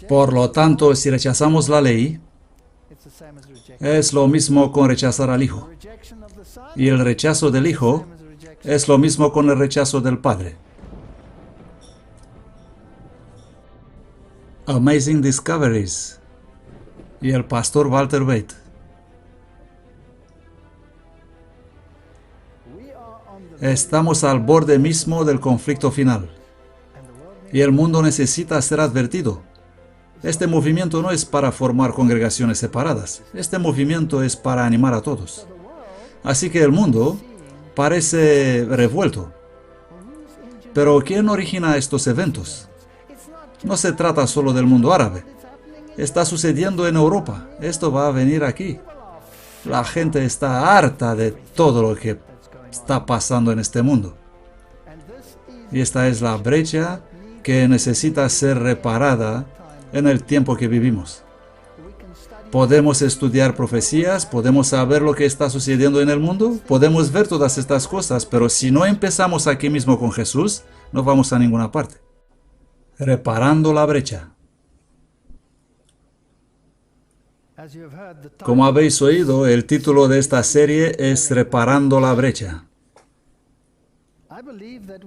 Por lo tanto, si rechazamos la ley, es lo mismo con rechazar al Hijo. Y el rechazo del Hijo es lo mismo con el rechazo del Padre. Amazing Discoveries y el pastor Walter Bate. Estamos al borde mismo del conflicto final. Y el mundo necesita ser advertido. Este movimiento no es para formar congregaciones separadas. Este movimiento es para animar a todos. Así que el mundo parece revuelto. Pero ¿quién origina estos eventos? No se trata solo del mundo árabe. Está sucediendo en Europa. Esto va a venir aquí. La gente está harta de todo lo que está pasando en este mundo. Y esta es la brecha que necesita ser reparada en el tiempo que vivimos. Podemos estudiar profecías, podemos saber lo que está sucediendo en el mundo, podemos ver todas estas cosas, pero si no empezamos aquí mismo con Jesús, no vamos a ninguna parte. Reparando la brecha. Como habéis oído, el título de esta serie es Reparando la brecha.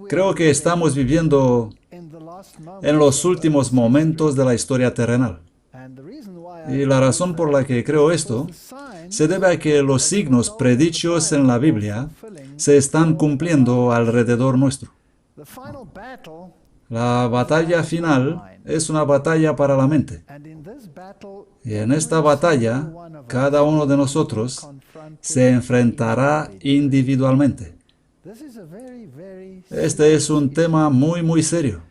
Creo que estamos viviendo en los últimos momentos de la historia terrenal. Y la razón por la que creo esto se debe a que los signos predichos en la Biblia se están cumpliendo alrededor nuestro. La batalla final es una batalla para la mente. Y en esta batalla, cada uno de nosotros se enfrentará individualmente. Este es un tema muy serio.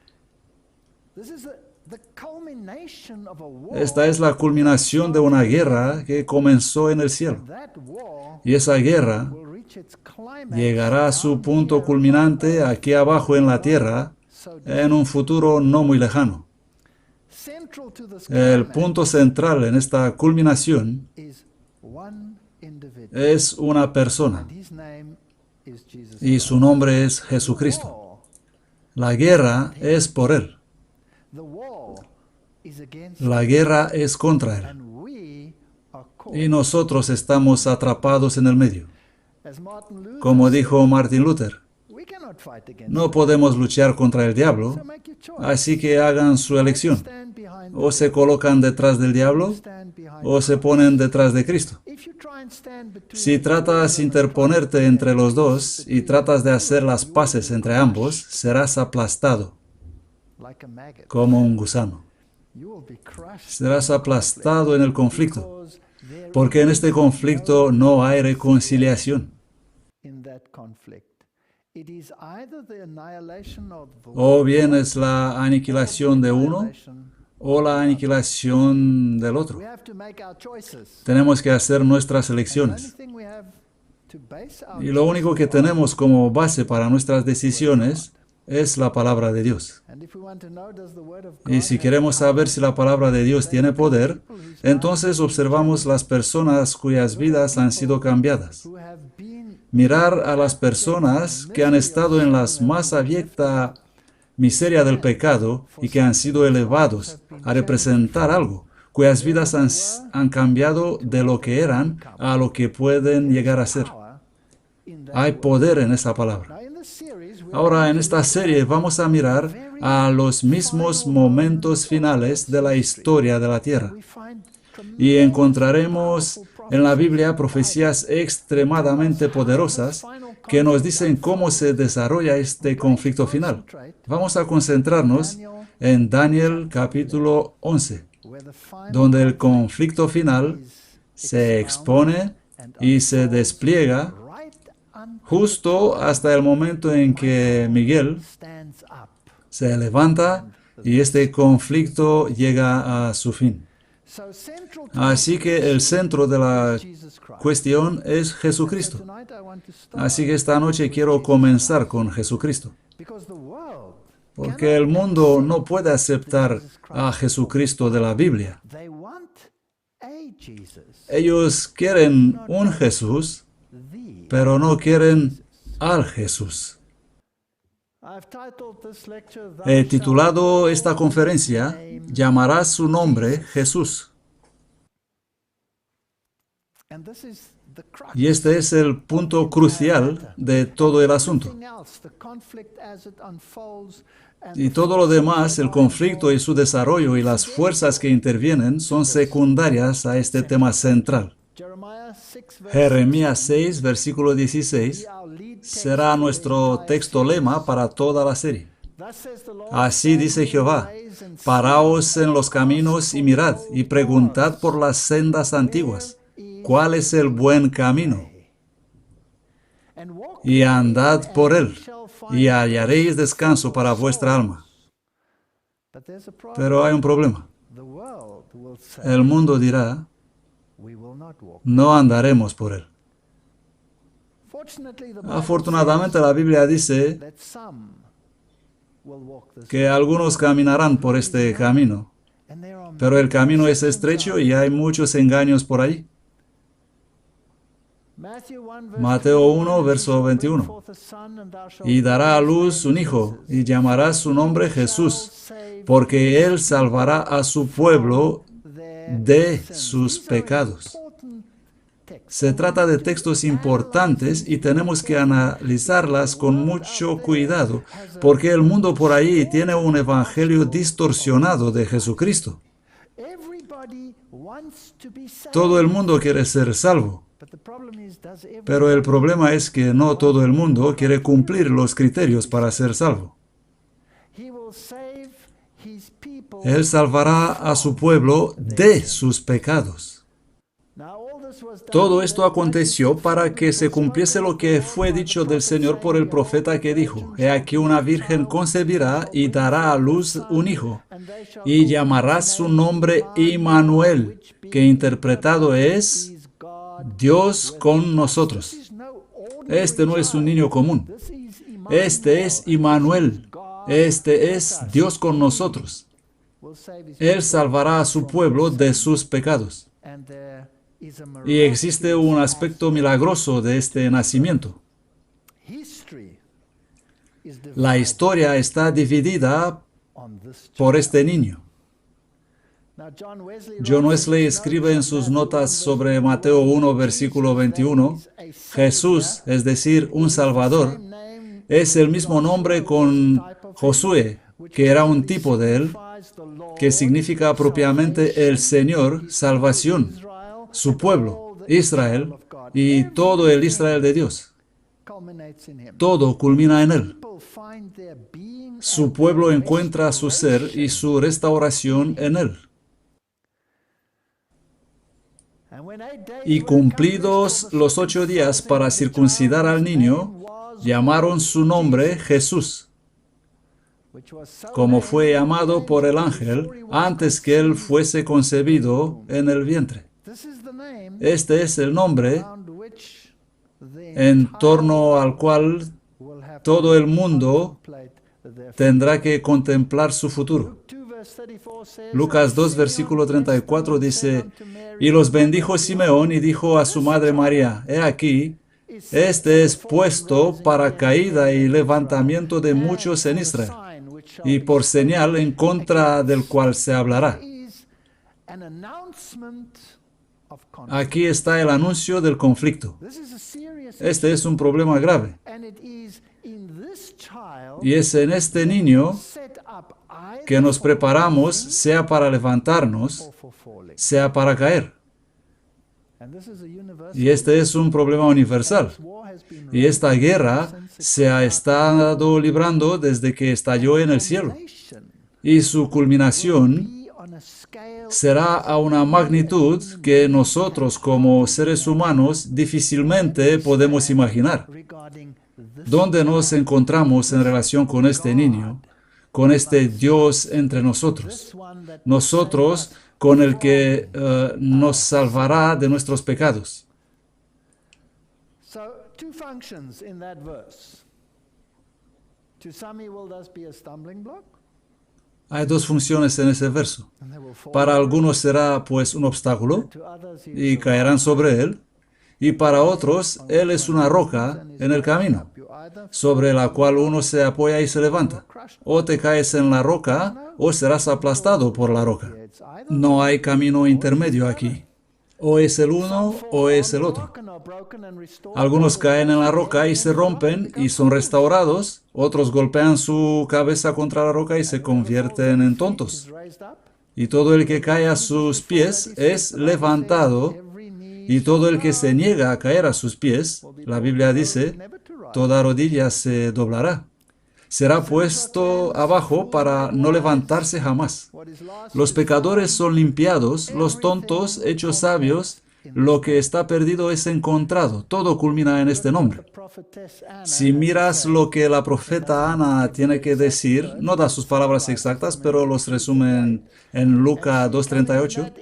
Esta es la culminación de una guerra que comenzó en el cielo. Y esa guerra llegará a su punto culminante aquí abajo en la tierra en un futuro no muy lejano. El punto central en esta culminación es una persona y su nombre es Jesucristo. La guerra es por Él. La guerra es contra Él. Y nosotros estamos atrapados en el medio. Como dijo Martin Luther, no podemos luchar contra el diablo, así que hagan su elección. O se colocan detrás del diablo, o se ponen detrás de Cristo. Si tratas de interponerte entre los dos y tratas de hacer las paces entre ambos, serás aplastado como un gusano. Serás aplastado en el conflicto, porque en este conflicto no hay reconciliación. O bien es la aniquilación de uno o la aniquilación del otro. Tenemos que hacer nuestras elecciones. Y lo único que tenemos como base para nuestras decisiones es la palabra de Dios. Y si queremos saber si la palabra de Dios tiene poder, entonces observamos las personas cuyas vidas han sido cambiadas. Mirar a las personas que han estado en la más abierta miseria del pecado y que han sido elevados a representar algo, cuyas vidas han cambiado de lo que eran a lo que pueden llegar a ser. Hay poder en esa palabra. Ahora, en esta serie vamos a mirar a los mismos momentos finales de la historia de la Tierra. Y encontraremos en la Biblia profecías extremadamente poderosas que nos dicen cómo se desarrolla este conflicto final. Vamos a concentrarnos en Daniel capítulo 11, donde el conflicto final se expone y se despliega justo hasta el momento en que Miguel se levanta y este conflicto llega a su fin. Así que el centro de la cuestión es Jesucristo. Así que esta noche quiero comenzar con Jesucristo. Porque el mundo no puede aceptar a Jesucristo de la Biblia. Ellos quieren un Jesús, pero no quieren al Jesús. He titulado esta conferencia, Llamarás su nombre Jesús. Y este es el punto crucial de todo el asunto. Y todo lo demás, el conflicto y su desarrollo y las fuerzas que intervienen, son secundarias a este tema central. Jeremías 6, versículo 16, será nuestro texto lema para toda la serie. Así dice Jehová: paraos en los caminos y mirad, y preguntad por las sendas antiguas, ¿cuál es el buen camino? Y andad por él, y hallaréis descanso para vuestra alma. Pero hay un problema. El mundo dirá: no andaremos por él. Afortunadamente, la Biblia dice que algunos caminarán por este camino, pero el camino es estrecho y hay muchos engaños por ahí. Mateo 1, verso 21. Y dará a luz un hijo, y llamará su nombre Jesús, porque él salvará a su pueblo de sus pecados. Se trata de textos importantes y tenemos que analizarlas con mucho cuidado, porque el mundo por ahí tiene un evangelio distorsionado de Jesucristo. Todo el mundo quiere ser salvo, pero el problema es que no todo el mundo quiere cumplir los criterios para ser salvo. Él salvará a su pueblo de sus pecados. Todo esto aconteció para que se cumpliese lo que fue dicho del Señor por el profeta que dijo: He aquí una virgen concebirá y dará a luz un hijo, y llamará su nombre Immanuel, que interpretado es Dios con nosotros. Este no es un niño común. Este es Immanuel. Este es Dios con nosotros. Él salvará a su pueblo de sus pecados. Y existe un aspecto milagroso de este nacimiento. La historia está dividida por este niño. John Wesley escribe en sus notas sobre Mateo 1, versículo 21, Jesús, es decir, un Salvador, es el mismo nombre con Josué, que era un tipo de él, que significa propiamente el Señor, salvación, su pueblo, Israel, y todo el Israel de Dios. Todo culmina en él. Su pueblo encuentra su ser y su restauración en él. Y cumplidos los 8 días para circuncidar al niño, llamaron su nombre Jesús, como fue llamado por el ángel antes que él fuese concebido en el vientre. Este es el nombre en torno al cual todo el mundo tendrá que contemplar su futuro. Lucas 2, versículo 34 dice: Y los bendijo Simeón y dijo a su madre María: He aquí, este es puesto para caída y levantamiento de muchos en Israel, y por señal en contra del cual se hablará. Aquí está el anuncio del conflicto. Este es un problema grave. Y es en este niño que nos preparamos, sea para levantarnos, sea para caer. Y este es un problema universal. Y esta guerra se ha estado librando desde que estalló en el cielo. Y su culminación será a una magnitud que nosotros como seres humanos difícilmente podemos imaginar. ¿Dónde nos encontramos en relación con este niño, con este Dios entre nosotros? Nosotros con el que nos salvará de nuestros pecados. Two functions in that verse. To some he will thus be a stumbling block. Hay 2 funciones en ese verso. Para algunos será pues un obstáculo y caerán sobre él, y para otros él es una roca en el camino. sobre la cual uno se apoya y se levanta. O te caes en la roca, o serás aplastado por la roca. No hay camino intermedio aquí. O es el uno o es el otro. Algunos caen en la roca y se rompen y son restaurados. Otros golpean su cabeza contra la roca y se convierten en tontos. Y todo el que cae a sus pies es levantado. Y todo el que se niega a caer a sus pies, la Biblia dice, toda rodilla se doblará. Será puesto abajo para no levantarse jamás. Los pecadores son limpiados, los tontos hechos sabios, lo que está perdido es encontrado. Todo culmina en este nombre. Si miras lo que la profeta Ana tiene que decir, no da sus palabras exactas, pero los resume en Lucas 2:38.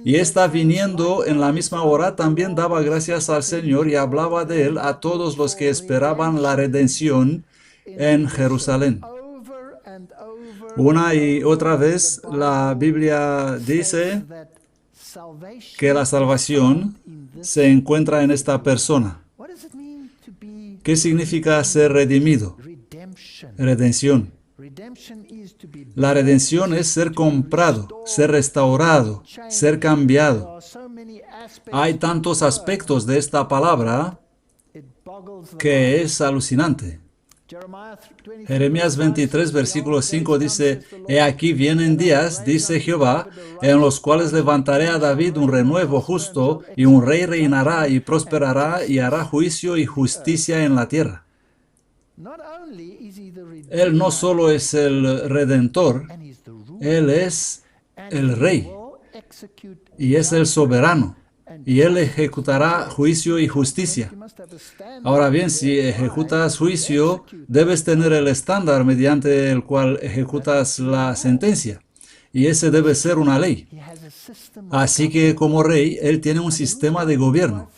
Y está viniendo en la misma hora, también daba gracias al Señor y hablaba de él a todos los que esperaban la redención en Jerusalén. Una y otra vez la Biblia dice que la salvación se encuentra en esta persona. ¿Qué significa ser redimido? Redención. La redención es ser comprado, ser restaurado, ser cambiado. Hay tantos aspectos de esta palabra que es alucinante. Jeremías 23, versículo 5 dice, «He aquí vienen días, dice Jehová, en los cuales levantaré a David un renuevo justo, y un rey reinará y prosperará y hará juicio y justicia en la tierra». Él no solo es el Redentor, Él es el Rey y es el soberano. Y Él ejecutará juicio y justicia. Ahora bien, si ejecutas juicio, debes tener el estándar mediante el cual ejecutas la sentencia. Y ese debe ser una ley. Así que como rey, Él tiene un sistema de gobierno.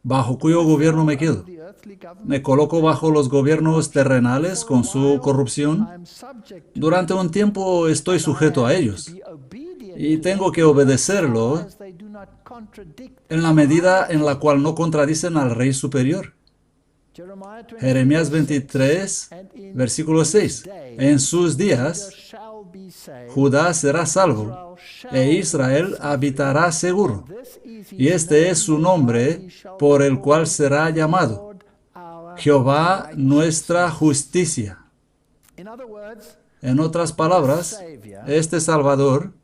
¿Bajo cuyo gobierno me quedo? ¿Me coloco bajo los gobiernos terrenales con su corrupción? Durante un tiempo estoy sujeto a ellos. Y tengo que obedecerlo en la medida en la cual no contradicen al Rey superior. Jeremías 23, versículo 6. En sus días, Judá será salvo, e Israel habitará seguro. Y este es su nombre por el cual será llamado, Jehová nuestra justicia. En otras palabras, este Salvador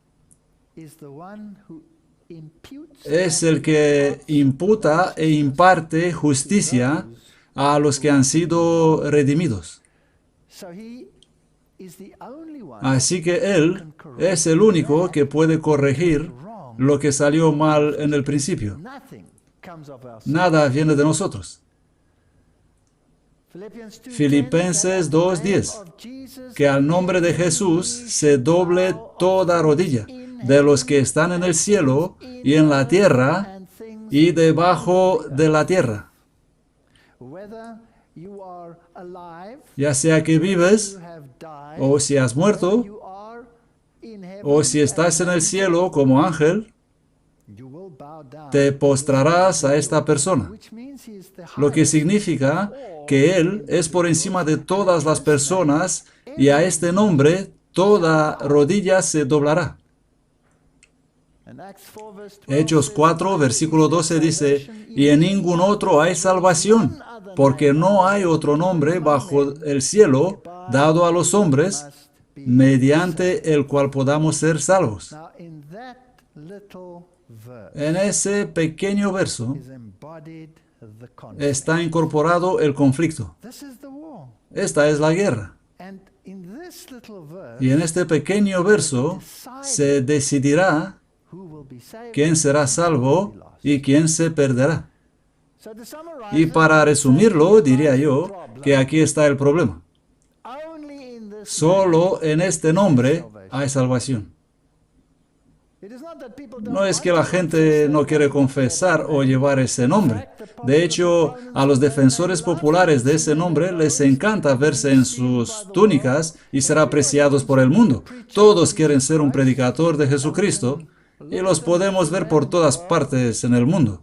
es el que imputa e imparte justicia a los que han sido redimidos. Así que Él es el único que puede corregir lo que salió mal en el principio. Nada viene de nosotros. Filipenses 2:10. Que al nombre de Jesús se doble toda rodilla, de los que están en el cielo y en la tierra y debajo de la tierra. Ya sea que vives, o si has muerto, o si estás en el cielo como ángel, te postrarás a esta persona. Lo que significa que Él es por encima de todas las personas y a este nombre toda rodilla se doblará. Hechos 4, versículo 12 dice, y en ningún otro hay salvación, porque no hay otro nombre bajo el cielo dado a los hombres, mediante el cual podamos ser salvos. En ese pequeño verso está incorporado el conflicto. Esta es la guerra. Y en este pequeño verso se decidirá quién será salvo y quién se perderá. Y para resumirlo, diría yo que aquí está el problema. Solo en este nombre hay salvación. No es que la gente no quiere confesar o llevar ese nombre. De hecho, a los defensores populares de ese nombre les encanta verse en sus túnicas y ser apreciados por el mundo. Todos quieren ser un predicador de Jesucristo y los podemos ver por todas partes en el mundo.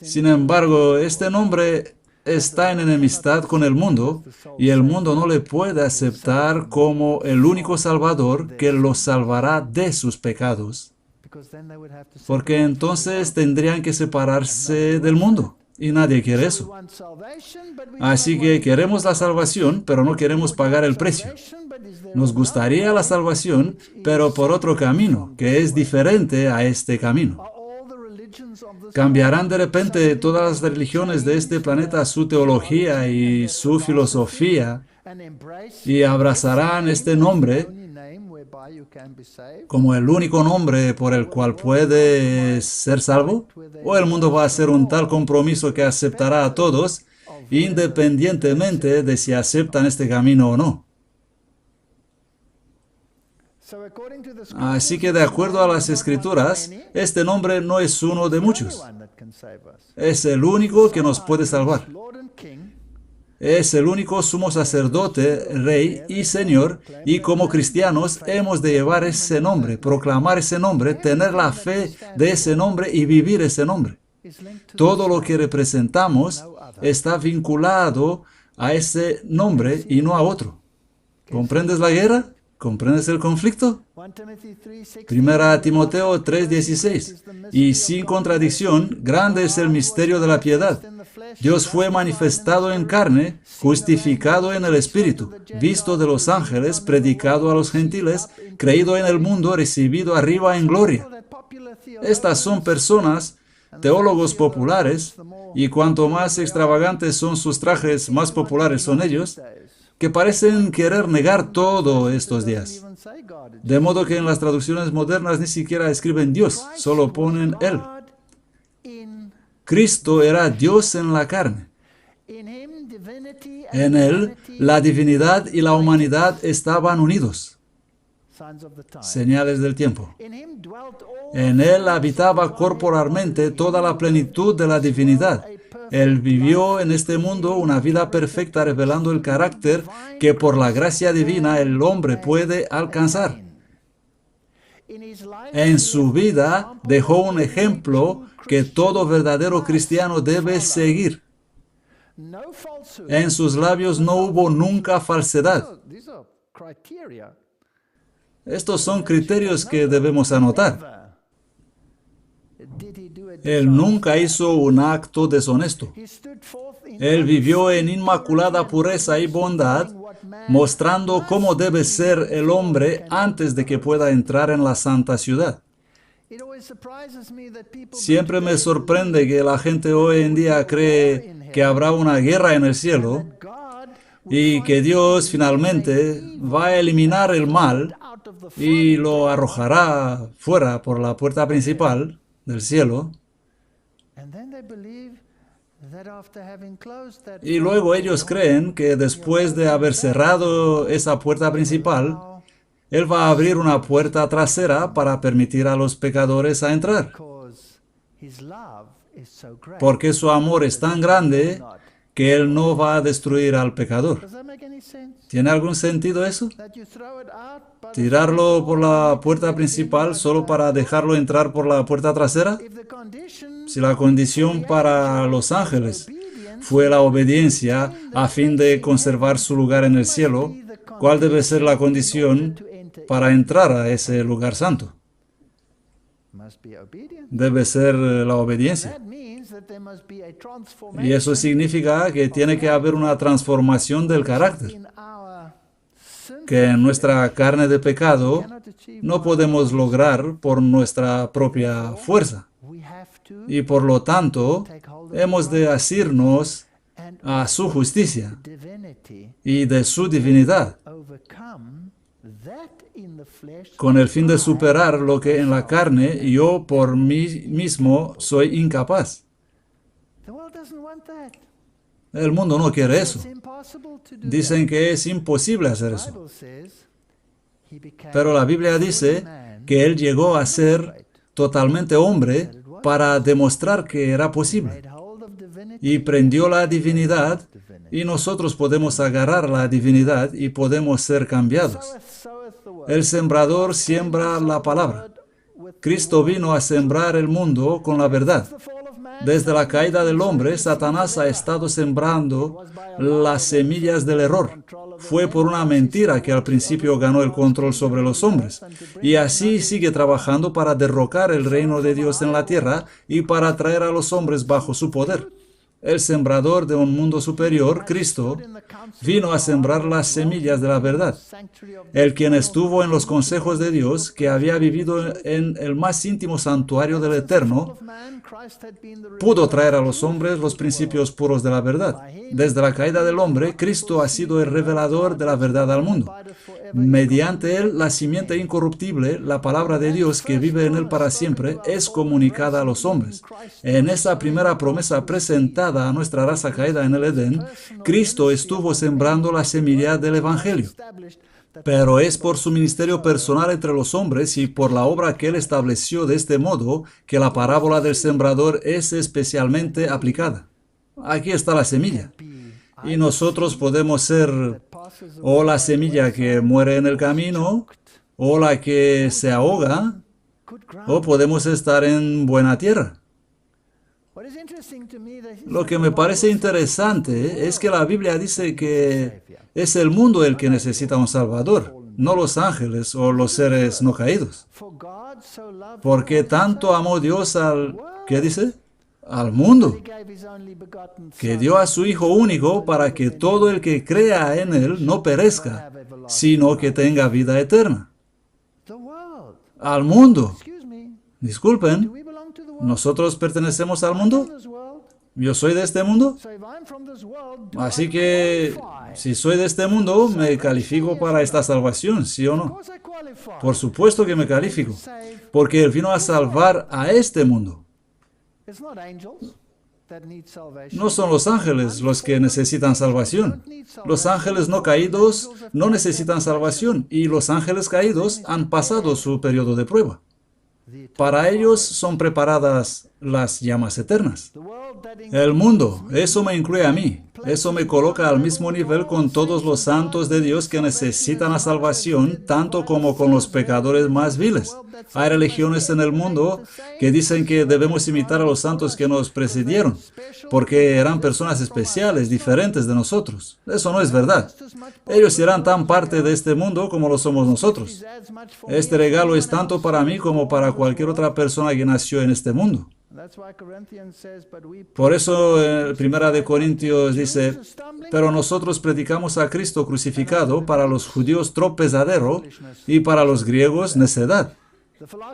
Sin embargo, este nombre está en enemistad con el mundo y el mundo no le puede aceptar como el único Salvador que los salvará de sus pecados, porque entonces tendrían que separarse del mundo y nadie quiere eso. Así que queremos la salvación, pero no queremos pagar el precio. Nos gustaría la salvación, pero por otro camino, que es diferente a este camino. ¿Cambiarán de repente todas las religiones de este planeta su teología y su filosofía y abrazarán este nombre como el único nombre por el cual puede ser salvo? ¿O el mundo va a hacer un tal compromiso que aceptará a todos, independientemente de si aceptan este camino o no? Así que de acuerdo a las Escrituras, este nombre no es uno de muchos. Es el único que nos puede salvar. Es el único sumo sacerdote, rey y señor, y como cristianos hemos de llevar ese nombre, proclamar ese nombre, tener la fe de ese nombre y vivir ese nombre. Todo lo que representamos está vinculado a ese nombre y no a otro. ¿Comprendes la guerra? ¿Comprendes el conflicto? 1 Timoteo 3:16. Y sin contradicción, grande es el misterio de la piedad. Dios fue manifestado en carne, justificado en el Espíritu, visto de los ángeles, predicado a los gentiles, creído en el mundo, recibido arriba en gloria. Estas son personas, teólogos populares, y cuanto más extravagantes son sus trajes, más populares son ellos, que parecen querer negar todo estos días. De modo que en las traducciones modernas ni siquiera escriben Dios, solo ponen Él. Cristo era Dios en la carne. En Él, la divinidad y la humanidad estaban unidos. Señales del tiempo. En Él habitaba corporalmente toda la plenitud de la divinidad. Él vivió en este mundo una vida perfecta revelando el carácter que por la gracia divina el hombre puede alcanzar. En su vida dejó un ejemplo que todo verdadero cristiano debe seguir. En sus labios no hubo nunca falsedad. Estos son criterios que debemos anotar. Él nunca hizo un acto deshonesto. Él vivió en inmaculada pureza y bondad, mostrando cómo debe ser el hombre antes de que pueda entrar en la santa ciudad. Siempre me sorprende que la gente hoy en día cree que habrá una guerra en el cielo y que Dios finalmente va a eliminar el mal y lo arrojará fuera por la puerta principal del cielo. Y luego ellos creen que después de haber cerrado esa puerta principal, Él va a abrir una puerta trasera para permitir a los pecadores a entrar. Porque su amor es tan grande que Él no va a destruir al pecador. ¿Tiene algún sentido eso? ¿Tirarlo por la puerta principal solo para dejarlo entrar por la puerta trasera? Si la condición para los ángeles fue la obediencia a fin de conservar su lugar en el cielo, ¿cuál debe ser la condición para entrar a ese lugar santo? Debe ser la obediencia. Y eso significa que tiene que haber una transformación del carácter, que en nuestra carne de pecado no podemos lograr por nuestra propia fuerza. Y por lo tanto, hemos de asirnos a su justicia y de su divinidad, con el fin de superar lo que en la carne yo por mí mismo soy incapaz. El mundo no quiere eso. Dicen que es imposible hacer eso. Pero la Biblia dice que Él llegó a ser totalmente hombre para demostrar que era posible. Y prendió la divinidad, y nosotros podemos agarrar la divinidad y podemos ser cambiados. El sembrador siembra la palabra. Cristo vino a sembrar el mundo con la verdad. Desde la caída del hombre, Satanás ha estado sembrando las semillas del error. Fue por una mentira que al principio ganó el control sobre los hombres. Y así sigue trabajando para derrocar el reino de Dios en la tierra y para traer a los hombres bajo su poder. El sembrador de un mundo superior, Cristo, vino a sembrar las semillas de la verdad. El quien estuvo en los consejos de Dios, que había vivido en el más íntimo santuario del Eterno, pudo traer a los hombres los principios puros de la verdad. Desde la caída del hombre, Cristo ha sido el revelador de la verdad al mundo. Mediante él, la simiente incorruptible, la palabra de Dios que vive en él para siempre, es comunicada a los hombres. En esa primera promesa presentada a nuestra raza caída en el Edén, Cristo estuvo sembrando la semilla del Evangelio. Pero es por su ministerio personal entre los hombres y por la obra que él estableció de este modo que la parábola del sembrador es especialmente aplicada. Aquí está la semilla. Y nosotros podemos ser o la semilla que muere en el camino, o la que se ahoga, o podemos estar en buena tierra. Lo que me parece interesante es que la Biblia dice que es el mundo el que necesita un Salvador, no los ángeles o los seres no caídos. Porque tanto amó Dios al... ¿Qué dice? Al mundo, que dio a su Hijo único para que todo el que crea en Él no perezca, sino que tenga vida eterna. Al mundo. Disculpen, ¿nosotros pertenecemos al mundo? ¿Yo soy de este mundo? Así que, si soy de este mundo, ¿me califico para esta salvación, sí o no? Por supuesto que me califico, porque Él vino a salvar a este mundo. No son los ángeles los que necesitan salvación. Los ángeles no caídos no necesitan salvación y los ángeles caídos han pasado su periodo de prueba. Para ellos son preparadas las llamas eternas. El mundo, eso me incluye a mí. Eso me coloca al mismo nivel con todos los santos de Dios que necesitan la salvación, tanto como con los pecadores más viles. Hay religiones en el mundo que dicen que debemos imitar a los santos que nos precedieron, porque eran personas especiales, diferentes de nosotros. Eso no es verdad. Ellos serán tan parte de este mundo como lo somos nosotros. Este regalo es tanto para mí como para cualquier otra persona que nació en este mundo. Por eso, 1 Corintios dice, pero nosotros predicamos a Cristo crucificado, para los judíos tropezadero y para los griegos necedad.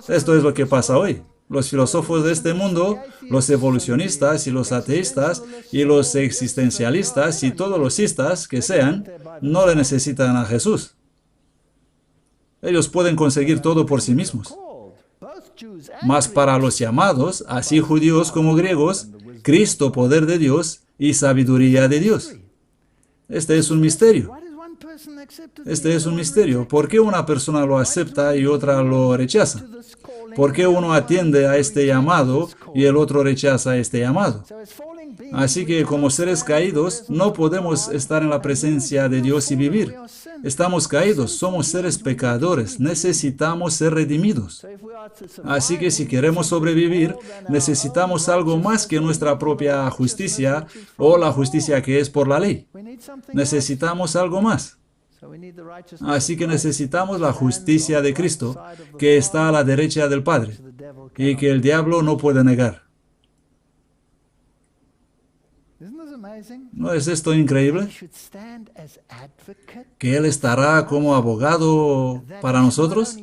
Esto es lo que pasa hoy. Los filósofos de este mundo, los evolucionistas y los ateístas y los existencialistas y todos los istas que sean, no le necesitan a Jesús. Ellos pueden conseguir todo por sí mismos. Mas para los llamados, así judíos como griegos, Cristo, poder de Dios y sabiduría de Dios. Este es un misterio. Este es un misterio. ¿Por qué una persona lo acepta y otra lo rechaza? ¿Por qué uno atiende a este llamado y el otro rechaza este llamado? Así que como seres caídos no podemos estar en la presencia de Dios y vivir. Estamos caídos, somos seres pecadores, necesitamos ser redimidos. Así que si queremos sobrevivir, necesitamos algo más que nuestra propia justicia o la justicia que es por la ley. Necesitamos algo más. Así que necesitamos la justicia de Cristo, que está a la derecha del Padre, y que el diablo no puede negar. ¿No es esto increíble? Que Él estará como abogado para nosotros,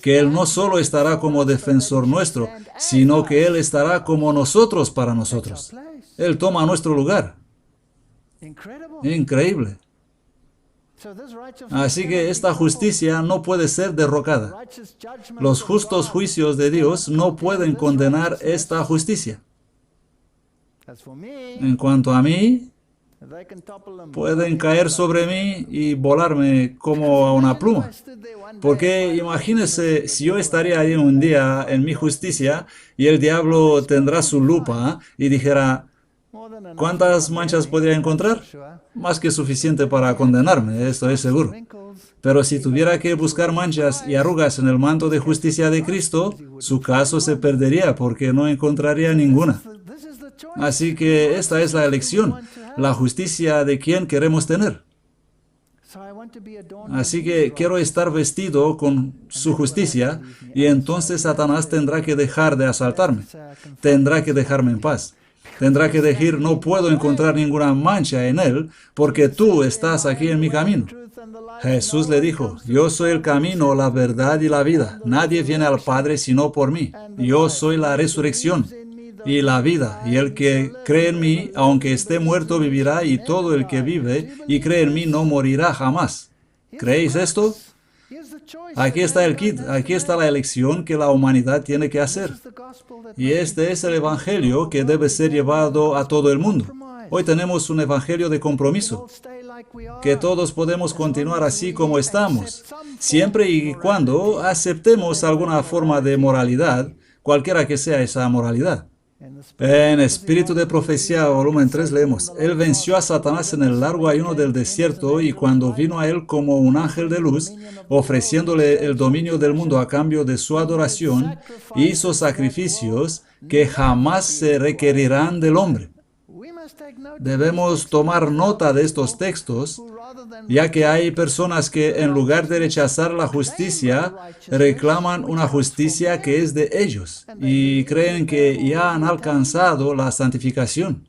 que Él no solo estará como defensor nuestro, sino que Él estará como nosotros para nosotros. Él toma nuestro lugar. Increíble. Así que esta justicia no puede ser derrocada. Los justos juicios de Dios no pueden condenar esta justicia. En cuanto a mí, pueden caer sobre mí y volarme como a una pluma. Porque imagínense si yo estaría ahí un día en mi justicia y el diablo tendrá su lupa y dijera, ¿cuántas manchas podría encontrar? Más que suficiente para condenarme, esto es seguro. Pero si tuviera que buscar manchas y arrugas en el manto de justicia de Cristo, su caso se perdería porque no encontraría ninguna. Así que esta es la elección, la justicia de quien queremos tener. Así que quiero estar vestido con su justicia y entonces Satanás tendrá que dejar de asaltarme. Tendrá que dejarme en paz. Tendrá que decir, no puedo encontrar ninguna mancha en él porque tú estás aquí en mi camino. Jesús le dijo, yo soy el camino, la verdad y la vida. Nadie viene al Padre sino por mí. Yo soy la resurrección y la vida, y el que cree en mí, aunque esté muerto, vivirá, y todo el que vive y cree en mí no morirá jamás. ¿Creéis esto? Aquí está el kit, aquí está la elección que la humanidad tiene que hacer. Y este es el evangelio que debe ser llevado a todo el mundo. Hoy tenemos un evangelio de compromiso, que todos podemos continuar así como estamos, siempre y cuando aceptemos alguna forma de moralidad, cualquiera que sea esa moralidad. En Espíritu de Profecía, volumen 3, leemos, Él venció a Satanás en el largo ayuno del desierto y cuando vino a él como un ángel de luz, ofreciéndole el dominio del mundo a cambio de su adoración, hizo sacrificios que jamás se requerirán del hombre. Debemos tomar nota de estos textos, ya que hay personas que en lugar de rechazar la justicia, reclaman una justicia que es de ellos y creen que ya han alcanzado la santificación.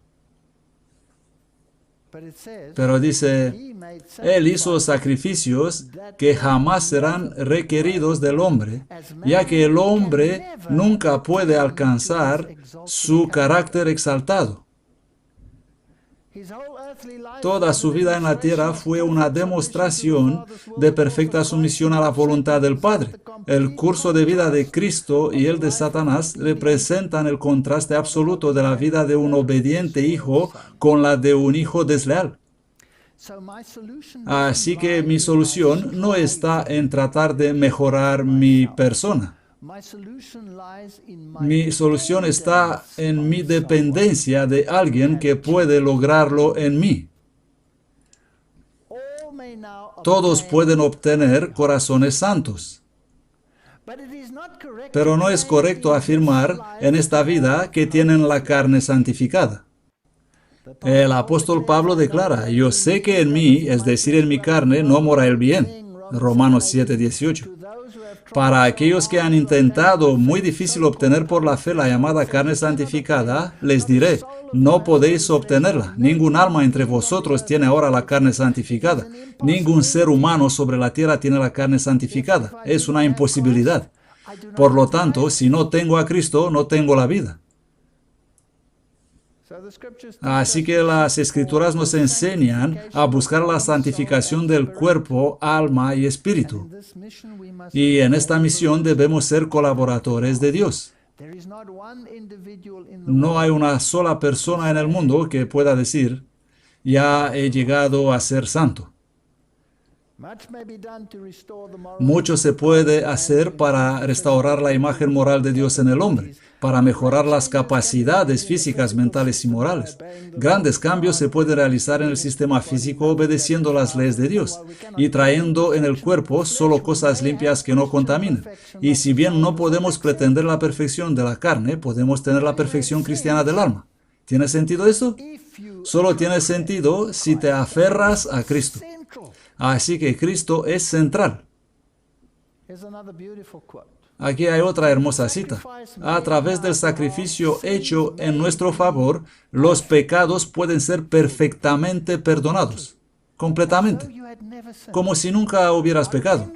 Pero dice, Él hizo sacrificios que jamás serán requeridos del hombre, ya que el hombre nunca puede alcanzar su carácter exaltado. Toda su vida en la tierra fue una demostración de perfecta sumisión a la voluntad del Padre. El curso de vida de Cristo y el de Satanás representan el contraste absoluto de la vida de un obediente hijo con la de un hijo desleal. Así que mi solución no está en tratar de mejorar mi persona. Mi solución está en mi dependencia de alguien que puede lograrlo en mí. Todos pueden obtener corazones santos. Pero no es correcto afirmar en esta vida que tienen la carne santificada. El apóstol Pablo declara, yo sé que en mí, es decir, en mi carne, no mora el bien. Romanos 7:18. Para aquellos que han intentado muy difícil obtener por la fe la llamada carne santificada, les diré, no podéis obtenerla. Ningún alma entre vosotros tiene ahora la carne santificada. Ningún ser humano sobre la tierra tiene la carne santificada. Es una imposibilidad. Por lo tanto, si no tengo a Cristo, no tengo la vida. Así que las Escrituras nos enseñan a buscar la santificación del cuerpo, alma y espíritu. Y en esta misión debemos ser colaboradores de Dios. No hay una sola persona en el mundo que pueda decir, ya he llegado a ser santo. Mucho se puede hacer para restaurar la imagen moral de Dios en el hombre, para mejorar las capacidades físicas, mentales y morales. Grandes cambios se pueden realizar en el sistema físico obedeciendo las leyes de Dios y trayendo en el cuerpo solo cosas limpias que no contaminan. Y si bien no podemos pretender la perfección de la carne, podemos tener la perfección cristiana del alma. ¿Tiene sentido esto? Solo tiene sentido si te aferras a Cristo. Así que Cristo es central. Aquí hay otra hermosa cita. A través del sacrificio hecho en nuestro favor, los pecados pueden ser perfectamente perdonados. Completamente. Como si nunca hubieras pecado.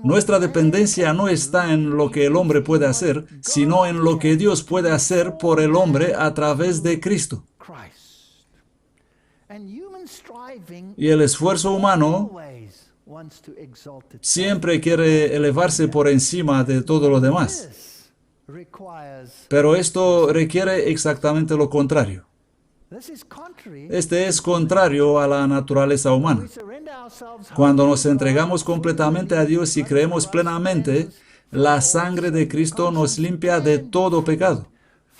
Nuestra dependencia no está en lo que el hombre puede hacer, sino en lo que Dios puede hacer por el hombre a través de Cristo. Y el esfuerzo humano siempre quiere elevarse por encima de todo lo demás. Pero esto requiere exactamente lo contrario. Este es contrario a la naturaleza humana. Cuando nos entregamos completamente a Dios y creemos plenamente, la sangre de Cristo nos limpia de todo pecado.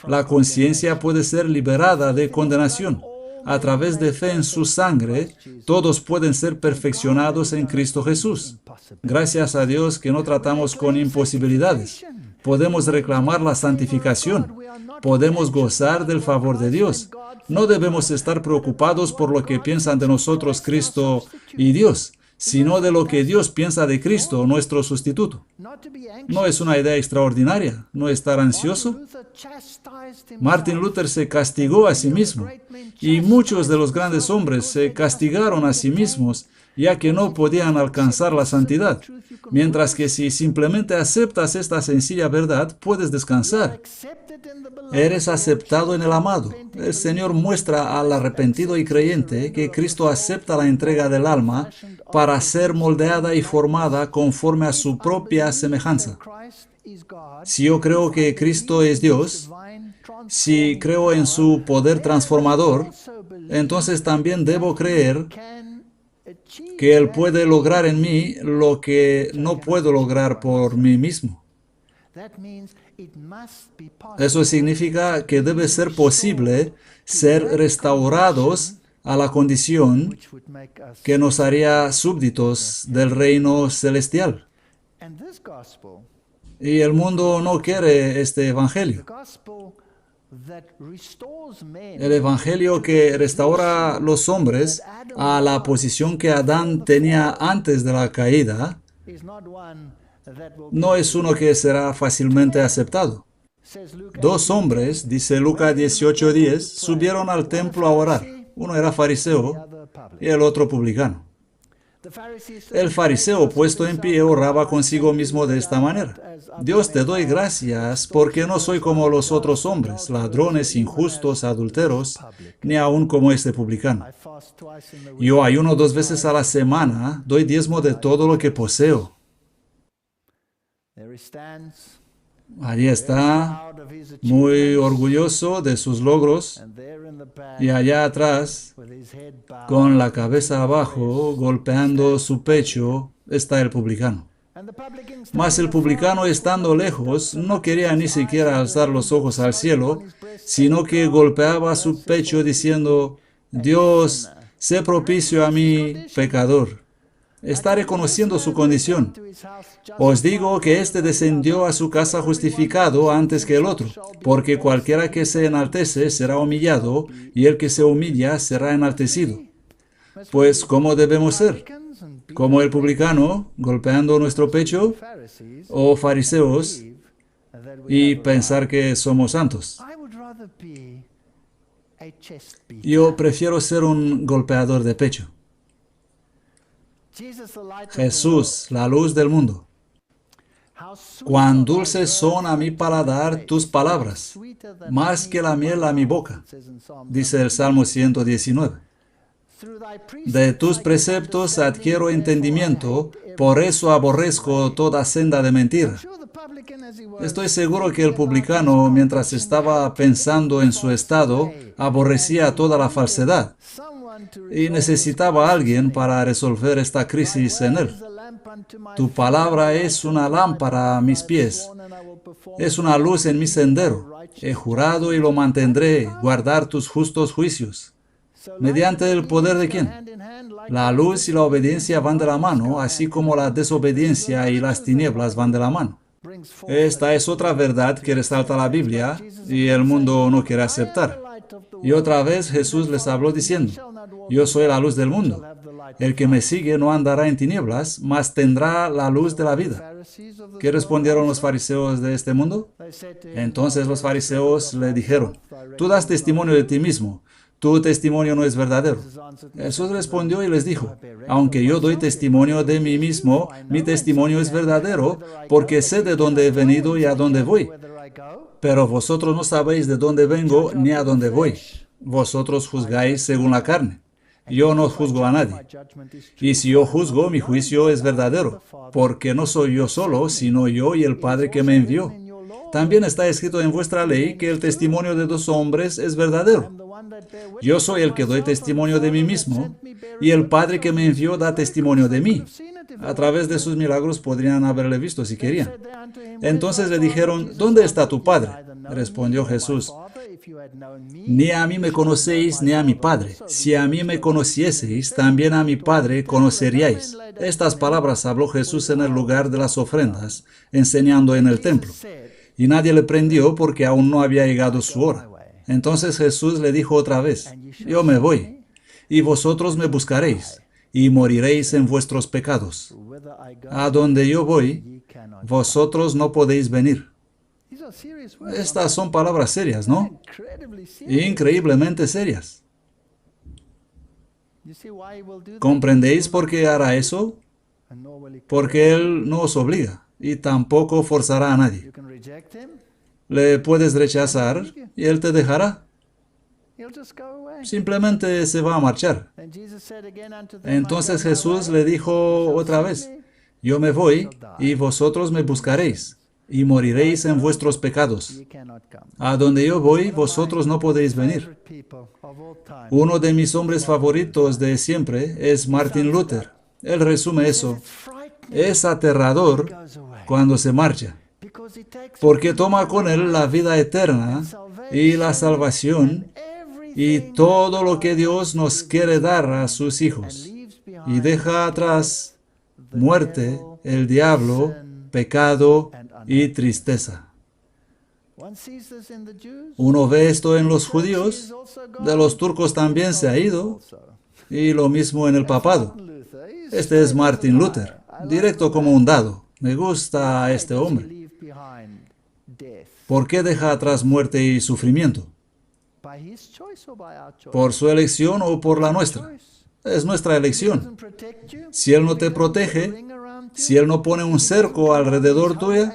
La conciencia puede ser liberada de condenación. A través de fe en su sangre, todos pueden ser perfeccionados en Cristo Jesús. Gracias a Dios que no tratamos con imposibilidades. Podemos reclamar la santificación. Podemos gozar del favor de Dios. No debemos estar preocupados por lo que piensan de nosotros Cristo y Dios, sino de lo que Dios piensa de Cristo, nuestro sustituto. ¿No es una idea extraordinaria no estar ansioso? Martin Luther se castigó a sí mismo, y muchos de los grandes hombres se castigaron a sí mismos, ya que no podían alcanzar la santidad. Mientras que si simplemente aceptas esta sencilla verdad, puedes descansar. Eres aceptado en el amado. El Señor muestra al arrepentido y creyente que Cristo acepta la entrega del alma para ser moldeada y formada conforme a su propia semejanza. Si yo creo que Cristo es Dios, si creo en su poder transformador, entonces también debo creer que Él puede lograr en mí lo que no puedo lograr por mí mismo. Eso significa que debe ser posible ser restaurados a la condición que nos haría súbditos del reino celestial. Y el mundo no quiere este evangelio. El evangelio que restaura a los hombres a la posición que Adán tenía antes de la caída no es uno que será fácilmente aceptado. 2 hombres, dice Lucas 18:10, subieron al templo a orar. Uno era fariseo y el otro publicano. El fariseo, puesto en pie, oraba consigo mismo de esta manera: Dios, te doy gracias porque no soy como los otros hombres, ladrones, injustos, adúlteros, ni aun como este publicano. Yo ayuno 2 veces a la semana, doy diezmo de todo lo que poseo. Allí está, muy orgulloso de sus logros, y allá atrás, con la cabeza abajo, golpeando su pecho, está el publicano. Mas el publicano, estando lejos, no quería ni siquiera alzar los ojos al cielo, sino que golpeaba su pecho diciendo: Dios, sé propicio a mí, pecador. Está reconociendo su condición. Os digo que éste descendió a su casa justificado antes que el otro, porque cualquiera que se enaltece será humillado, y el que se humilla será enaltecido. Pues, ¿cómo debemos ser? ¿Como el publicano, golpeando nuestro pecho, o fariseos, y pensar que somos santos? Yo prefiero ser un golpeador de pecho. Jesús, la luz del mundo. Cuán dulces son a mi paladar tus palabras, más que la miel a mi boca, dice el Salmo 119. De tus preceptos adquiero entendimiento, por eso aborrezco toda senda de mentira. Estoy seguro que el publicano, mientras estaba pensando en su estado, aborrecía toda la falsedad y necesitaba a alguien para resolver esta crisis en él. Tu palabra es una lámpara a mis pies, es una luz en mi sendero. He jurado y lo mantendré, guardar tus justos juicios. ¿Mediante el poder de quién? La luz y la obediencia van de la mano, así como la desobediencia y las tinieblas van de la mano. Esta es otra verdad que resalta la Biblia y el mundo no quiere aceptar. Y otra vez Jesús les habló diciendo: Yo soy la luz del mundo. El que me sigue no andará en tinieblas, mas tendrá la luz de la vida. ¿Qué respondieron los fariseos de este mundo? Entonces los fariseos le dijeron: Tú das testimonio de ti mismo. Tu testimonio no es verdadero. Jesús respondió y les dijo: Aunque yo doy testimonio de mí mismo, mi testimonio es verdadero, porque sé de dónde he venido y a dónde voy. Pero vosotros no sabéis de dónde vengo ni a dónde voy. Vosotros juzgáis según la carne. Yo no juzgo a nadie. Y si yo juzgo, mi juicio es verdadero, porque no soy yo solo, sino yo y el Padre que me envió. También está escrito en vuestra ley que el testimonio de 2 hombres es verdadero. Yo soy el que doy testimonio de mí mismo, y el Padre que me envió da testimonio de mí. A través de sus milagros podrían haberle visto si querían. Entonces le dijeron: ¿Dónde está tu Padre? Respondió Jesús: Ni a mí me conocéis ni a mi Padre. Si a mí me conocieseis, también a mi Padre conoceríais. Estas palabras habló Jesús en el lugar de las ofrendas, enseñando en el templo. y nadie le prendió porque aún no había llegado su hora. Entonces Jesús le dijo otra vez, yo me voy, y vosotros me buscaréis, y moriréis en vuestros pecados. A donde yo voy, vosotros no podéis venir. Estas son palabras serias, ¿no? Increíblemente serias. ¿Comprendéis por qué hará eso? Porque Él no os obliga y tampoco forzará a nadie. Le puedes rechazar y Él te dejará. Simplemente se va a marchar. Entonces Jesús le dijo otra vez, yo me voy y vosotros me buscaréis y moriréis en vuestros pecados. A donde yo voy, vosotros no podéis venir. Uno de mis hombres favoritos de siempre es Martin Luther. Él resume eso. Es aterrador cuando se marcha, porque toma con él la vida eterna y la salvación y todo lo que Dios nos quiere dar a sus hijos, y deja atrás muerte, el diablo, pecado y tristeza. Uno ve esto en los judíos, de los turcos también se ha ido, y lo mismo en el papado. Este es Martin Luther, directo como un dado. Me gusta este hombre. ¿Por qué deja atrás muerte y sufrimiento? ¿Por su elección o por la nuestra? Es nuestra elección. Si Él no te protege, si Él no pone un cerco alrededor tuya,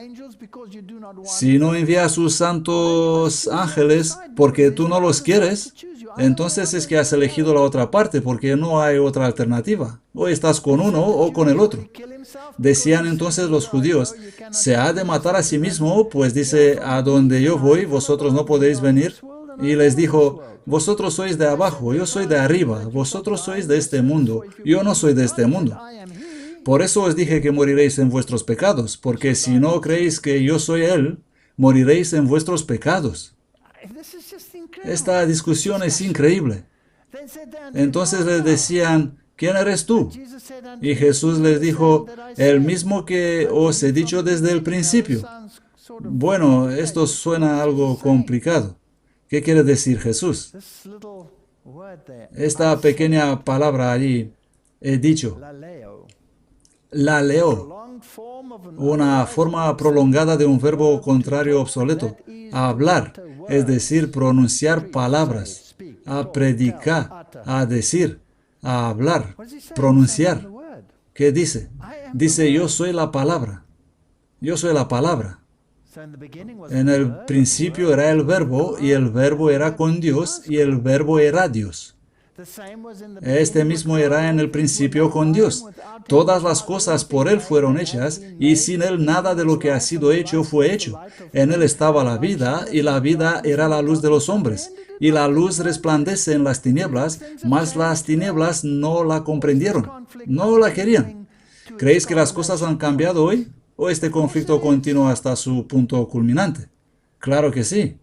si no envía a sus santos ángeles porque tú no los quieres, entonces es que has elegido la otra parte porque no hay otra alternativa. O estás con uno o con el otro. Decían entonces los judíos, ¿se ha de matar a sí mismo? Pues dice, a donde yo voy, vosotros no podéis venir. Y les dijo, vosotros sois de abajo, yo soy de arriba, vosotros sois de este mundo, yo no soy de este mundo. Por eso os dije que moriréis en vuestros pecados, porque si no creéis que yo soy Él, moriréis en vuestros pecados. Esta discusión es increíble. Entonces les decían, ¿quién eres tú? Y Jesús les dijo, el mismo que os he dicho desde el principio. Bueno, esto suena algo complicado. ¿Qué quiere decir Jesús? Esta pequeña palabra allí, he dicho, laleo, una forma prolongada de un verbo contrario obsoleto, a hablar, es decir, pronunciar palabras, a predicar, a decir, a hablar, pronunciar. ¿Qué dice? Dice, yo soy la palabra. Yo soy la palabra. En el principio era el verbo, y el verbo era con Dios, y el verbo era Dios. Este mismo era en el principio con Dios. Todas las cosas por Él fueron hechas, y sin Él nada de lo que ha sido hecho fue hecho. En Él estaba la vida, y la vida era la luz de los hombres. Y la luz resplandece en las tinieblas, mas las tinieblas no la comprendieron, no la querían. ¿Creéis que las cosas han cambiado hoy? ¿O este conflicto continúa hasta su punto culminante? Claro que sí.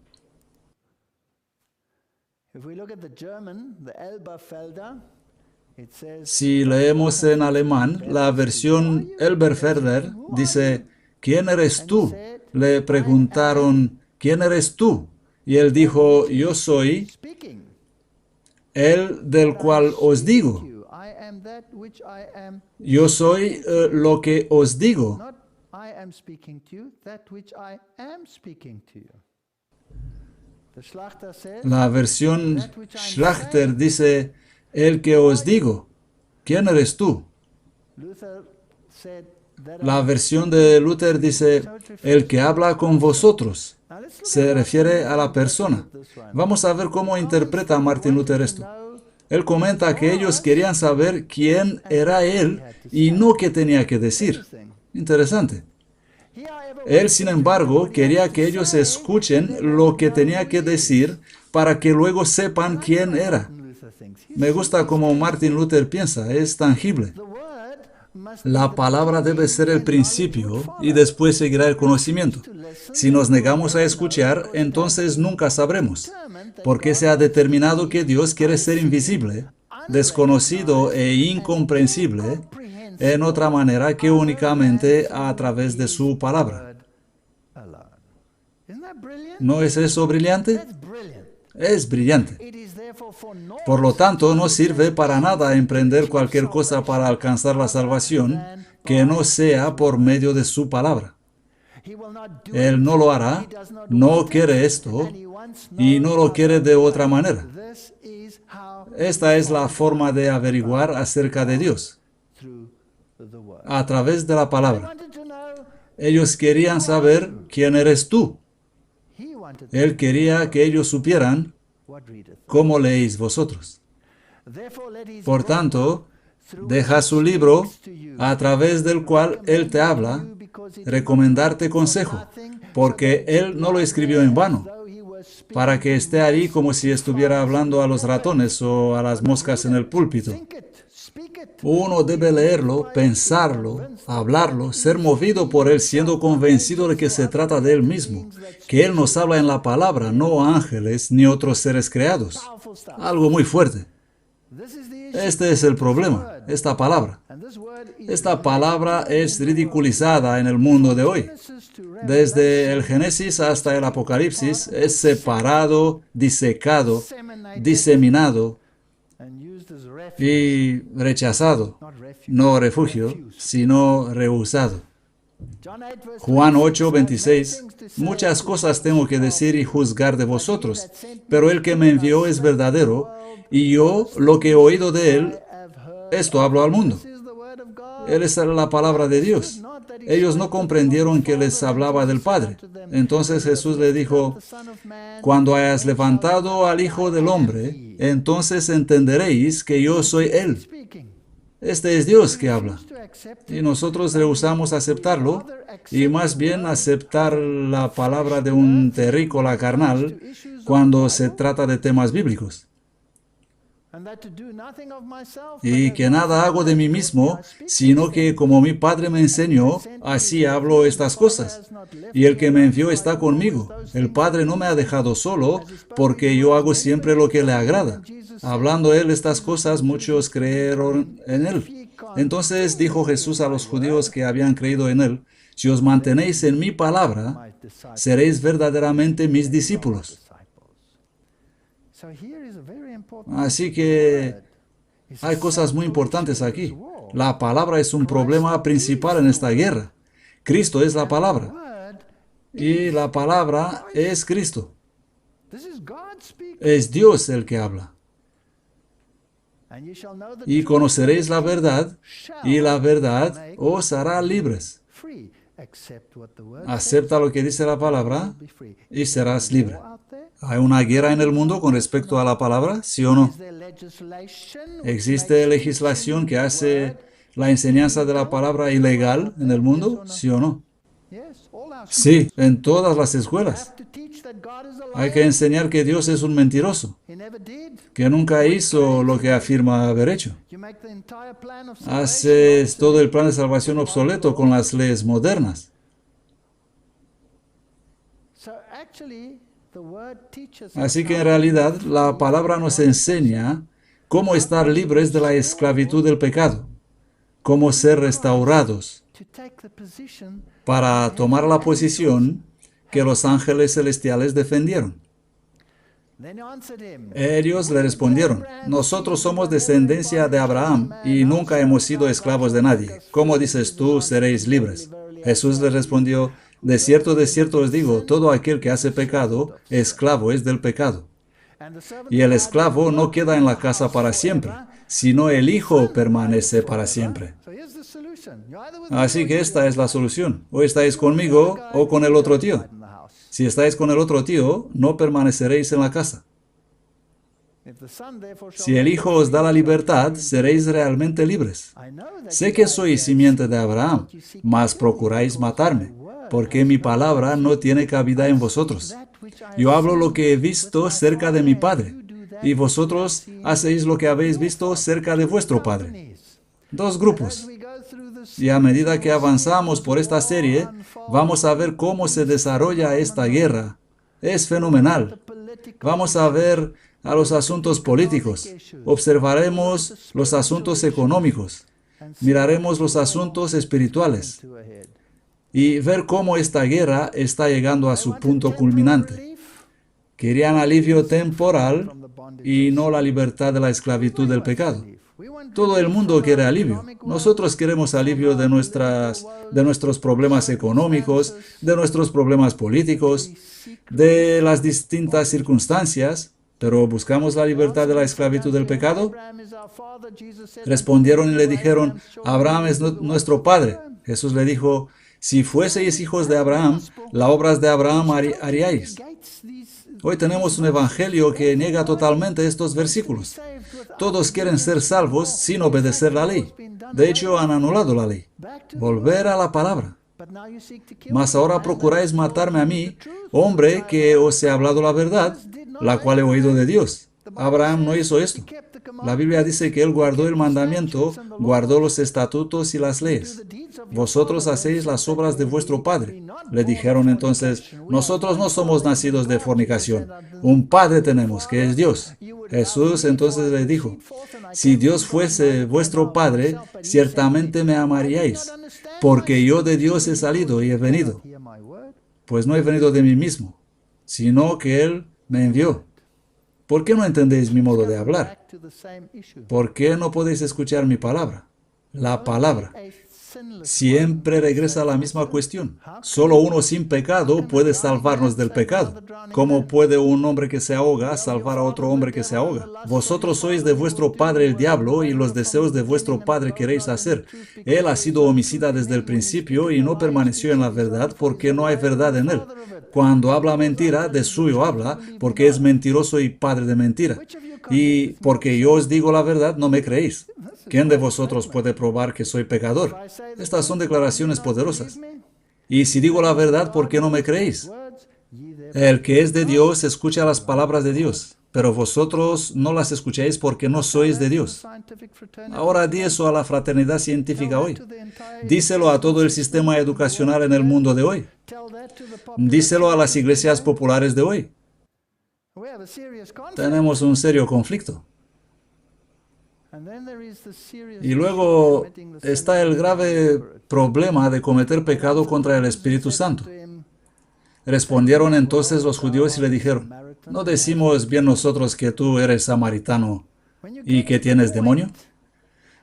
Si leemos en alemán, la versión Elberfelder dice, ¿quién eres tú? Le preguntaron, ¿quién eres tú? Y él dijo, yo soy el del cual os digo. Yo soy lo que os digo. La versión Schlachter dice, el que os digo. ¿Quién eres tú? La versión de Luther dice, el que habla con vosotros. Se refiere a la persona. Vamos a ver cómo interpreta Martin Luther esto. Él comenta que ellos querían saber quién era él y no qué tenía que decir. Interesante. Él, sin embargo, quería que ellos escuchen lo que tenía que decir para que luego sepan quién era. Me gusta cómo Martin Luther piensa, es tangible. La palabra debe ser el principio y después seguirá el conocimiento. Si nos negamos a escuchar, entonces nunca sabremos, porque se ha determinado que Dios quiere ser invisible, desconocido e incomprensible, en otra manera que únicamente a través de su palabra. ¿No es eso brillante? Es brillante. Por lo tanto, no sirve para nada emprender cualquier cosa para alcanzar la salvación que no sea por medio de su palabra. Él no lo hará, no quiere esto y no lo quiere de otra manera. Esta es la forma de averiguar acerca de Dios, a través de la palabra. Ellos querían saber quién eres tú. Él quería que ellos supieran cómo leéis vosotros. Por tanto, deja su libro, a través del cual Él te habla, recomendarte consejo, porque Él no lo escribió en vano, para que esté allí como si estuviera hablando a los ratones o a las moscas en el púlpito. Uno debe leerlo, pensarlo, hablarlo, ser movido por Él, siendo convencido de que se trata de Él mismo, que Él nos habla en la palabra, no ángeles ni otros seres creados. Algo muy fuerte. Este es el problema, esta palabra. Esta palabra es ridiculizada en el mundo de hoy. Desde el Génesis hasta el Apocalipsis es separado, disecado, diseminado y rechazado. No refugio, sino rehusado. Juan 8:26. Muchas cosas tengo que decir y juzgar de vosotros, pero el que me envió es verdadero, y yo lo que he oído de él, esto hablo al mundo. Él es la palabra de Dios. Ellos no comprendieron que les hablaba del Padre. Entonces Jesús le dijo, cuando hayas levantado al Hijo del Hombre, entonces entenderéis que yo soy Él. Este es Dios que habla. Y nosotros rehusamos aceptarlo, y más bien aceptar la palabra de un terrícola carnal cuando se trata de temas bíblicos. Y que nada hago de mí mismo, sino que como mi Padre me enseñó, así hablo estas cosas. Y el que me envió está conmigo. El Padre no me ha dejado solo, porque yo hago siempre lo que le agrada. Hablando Él estas cosas, muchos creyeron en Él. Entonces dijo Jesús a los judíos que habían creído en Él, si os mantenéis en mi palabra, seréis verdaderamente mis discípulos. Así que hay cosas muy importantes aquí. La palabra es un problema principal en esta guerra. Cristo es la palabra. Y la palabra es Cristo. Es Dios el que habla. Y conoceréis la verdad, y la verdad os hará libres. Acepta lo que dice la palabra y serás libre. ¿Hay una guerra en el mundo con respecto a la palabra? ¿Sí o no? ¿Existe legislación que hace la enseñanza de la palabra ilegal en el mundo? ¿Sí o no? Sí, en todas las escuelas. Hay que enseñar que Dios es un mentiroso, que nunca hizo lo que afirma haber hecho. Haces todo el plan de salvación obsoleto con las leyes modernas. Así que en realidad la palabra nos enseña cómo estar libres de la esclavitud del pecado, cómo ser restaurados para tomar la posición que los ángeles celestiales defendieron. Ellos le respondieron, nosotros somos descendencia de Abraham y nunca hemos sido esclavos de nadie. ¿Cómo dices tú, seréis libres? Jesús les respondió, de cierto os digo, todo aquel que hace pecado, esclavo es del pecado. Y el esclavo no queda en la casa para siempre, sino el Hijo permanece para siempre. Así que esta es la solución. O estáis conmigo o con el otro tío. Si estáis con el otro tío, no permaneceréis en la casa. Si el Hijo os da la libertad, seréis realmente libres. Sé que sois simiente de Abraham, mas procuráis matarme, porque mi palabra no tiene cabida en vosotros. Yo hablo lo que he visto cerca de mi Padre, y vosotros hacéis lo que habéis visto cerca de vuestro Padre. Dos grupos. Y a medida que avanzamos por esta serie, vamos a ver cómo se desarrolla esta guerra. Es fenomenal. Vamos a ver a los asuntos políticos. Observaremos los asuntos económicos. Miraremos los asuntos espirituales. y ver cómo esta guerra está llegando a su punto culminante. Querían alivio temporal y no la libertad de la esclavitud del pecado. Todo el mundo quiere alivio. Nosotros queremos alivio de nuestros problemas económicos, de nuestros problemas políticos, de las distintas circunstancias, pero ¿buscamos la libertad de la esclavitud del pecado? Respondieron y le dijeron, Abraham es nuestro padre. Jesús le dijo, si fueseis hijos de Abraham, las obras de Abraham haríais. Hoy tenemos un evangelio que niega totalmente estos versículos. Todos quieren ser salvos sin obedecer la ley. De hecho, han anulado la ley. Volver a la palabra. Mas ahora procuráis matarme a mí, hombre que os he hablado la verdad, la cual he oído de Dios. Abraham no hizo esto. La Biblia dice que él guardó el mandamiento, guardó los estatutos y las leyes. Vosotros hacéis las obras de vuestro padre. Le dijeron entonces, nosotros no somos nacidos de fornicación. Un padre tenemos, que es Dios. Jesús entonces le dijo, si Dios fuese vuestro padre, ciertamente me amaríais, porque yo de Dios he salido y he venido. Pues no he venido de mí mismo, sino que Él me envió. ¿Por qué no entendéis mi modo de hablar? ¿Por qué no podéis escuchar mi palabra? La palabra siempre regresa a la misma cuestión. Solo uno sin pecado puede salvarnos del pecado. ¿Cómo puede un hombre que se ahoga salvar a otro hombre que se ahoga? Vosotros sois de vuestro padre el diablo y los deseos de vuestro padre queréis hacer. Él ha sido homicida desde el principio y no permaneció en la verdad porque no hay verdad en él. Cuando habla mentira, de suyo habla, porque es mentiroso y padre de mentira. Y porque yo os digo la verdad, no me creéis. ¿Quién de vosotros puede probar que soy pecador? Estas son declaraciones poderosas. Y si digo la verdad, ¿por qué no me creéis? El que es de Dios escucha las palabras de Dios, pero vosotros no las escucháis porque no sois de Dios. Ahora di eso a la fraternidad científica hoy. Díselo a todo el sistema educacional en el mundo de hoy. Díselo a las iglesias populares de hoy. Tenemos un serio conflicto. Y luego está el grave problema de cometer pecado contra el Espíritu Santo. Respondieron entonces los judíos y le dijeron, ¿no decimos bien nosotros que tú eres samaritano y que tienes demonio?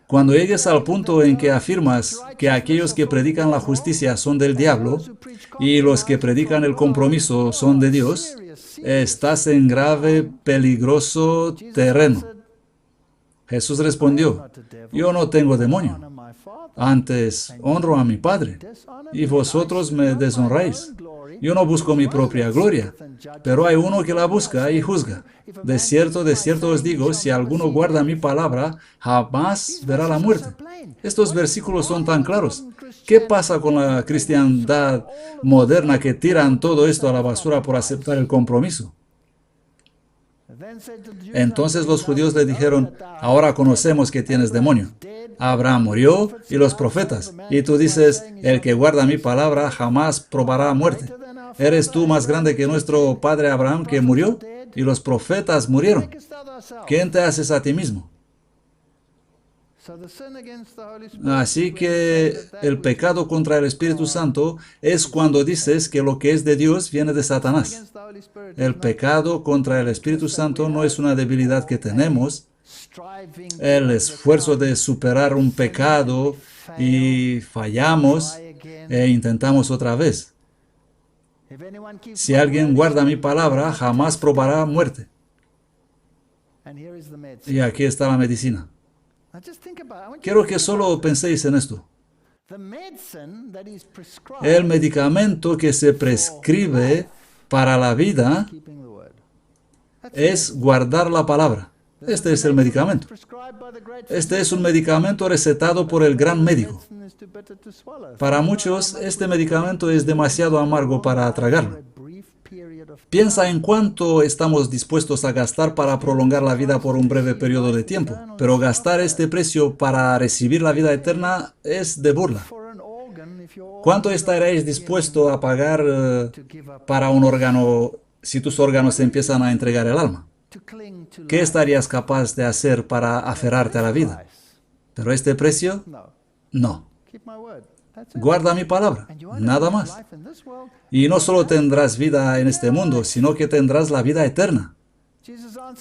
Cuando llegues al punto en que afirmas que aquellos que predican la justicia son del diablo y los que predican el compromiso son de Dios, estás en grave, peligroso terreno. Jesús respondió, yo no tengo demonio, antes honro a mi Padre, y vosotros me deshonráis. Yo no busco mi propia gloria, pero hay uno que la busca y juzga. De cierto os digo, si alguno guarda mi palabra, jamás verá la muerte. Estos versículos son tan claros. ¿Qué pasa con la cristiandad moderna que tiran todo esto a la basura por aceptar el compromiso? Entonces los judíos le dijeron, ahora conocemos que tienes demonio. Abraham murió y los profetas. Y tú dices, el que guarda mi palabra jamás probará muerte. ¿Eres tú más grande que nuestro padre Abraham que murió? Y los profetas murieron. ¿Quién te haces a ti mismo? Así que el pecado contra el Espíritu Santo es cuando dices que lo que es de Dios viene de Satanás. El pecado contra el Espíritu Santo no es una debilidad que tenemos. El esfuerzo de superar un pecado y fallamos e intentamos otra vez. Si alguien guarda mi palabra, jamás probará muerte. Y aquí está la medicina. Quiero que solo penséis en esto. El medicamento que se prescribe para la vida es guardar la palabra. Este es el medicamento. Este es un medicamento recetado por el gran médico. Para muchos, este medicamento es demasiado amargo para tragarlo. Piensa en cuánto estamos dispuestos a gastar para prolongar la vida por un breve periodo de tiempo, pero gastar este precio para recibir la vida eterna es de burla. ¿Cuánto estaréis dispuestos a pagar para un órgano si tus órganos empiezan a entregar el alma? ¿Qué estarías capaz de hacer para aferrarte a la vida? ¿Pero este precio? No. Guarda mi palabra, nada más. Y no solo tendrás vida en este mundo, sino que tendrás la vida eterna.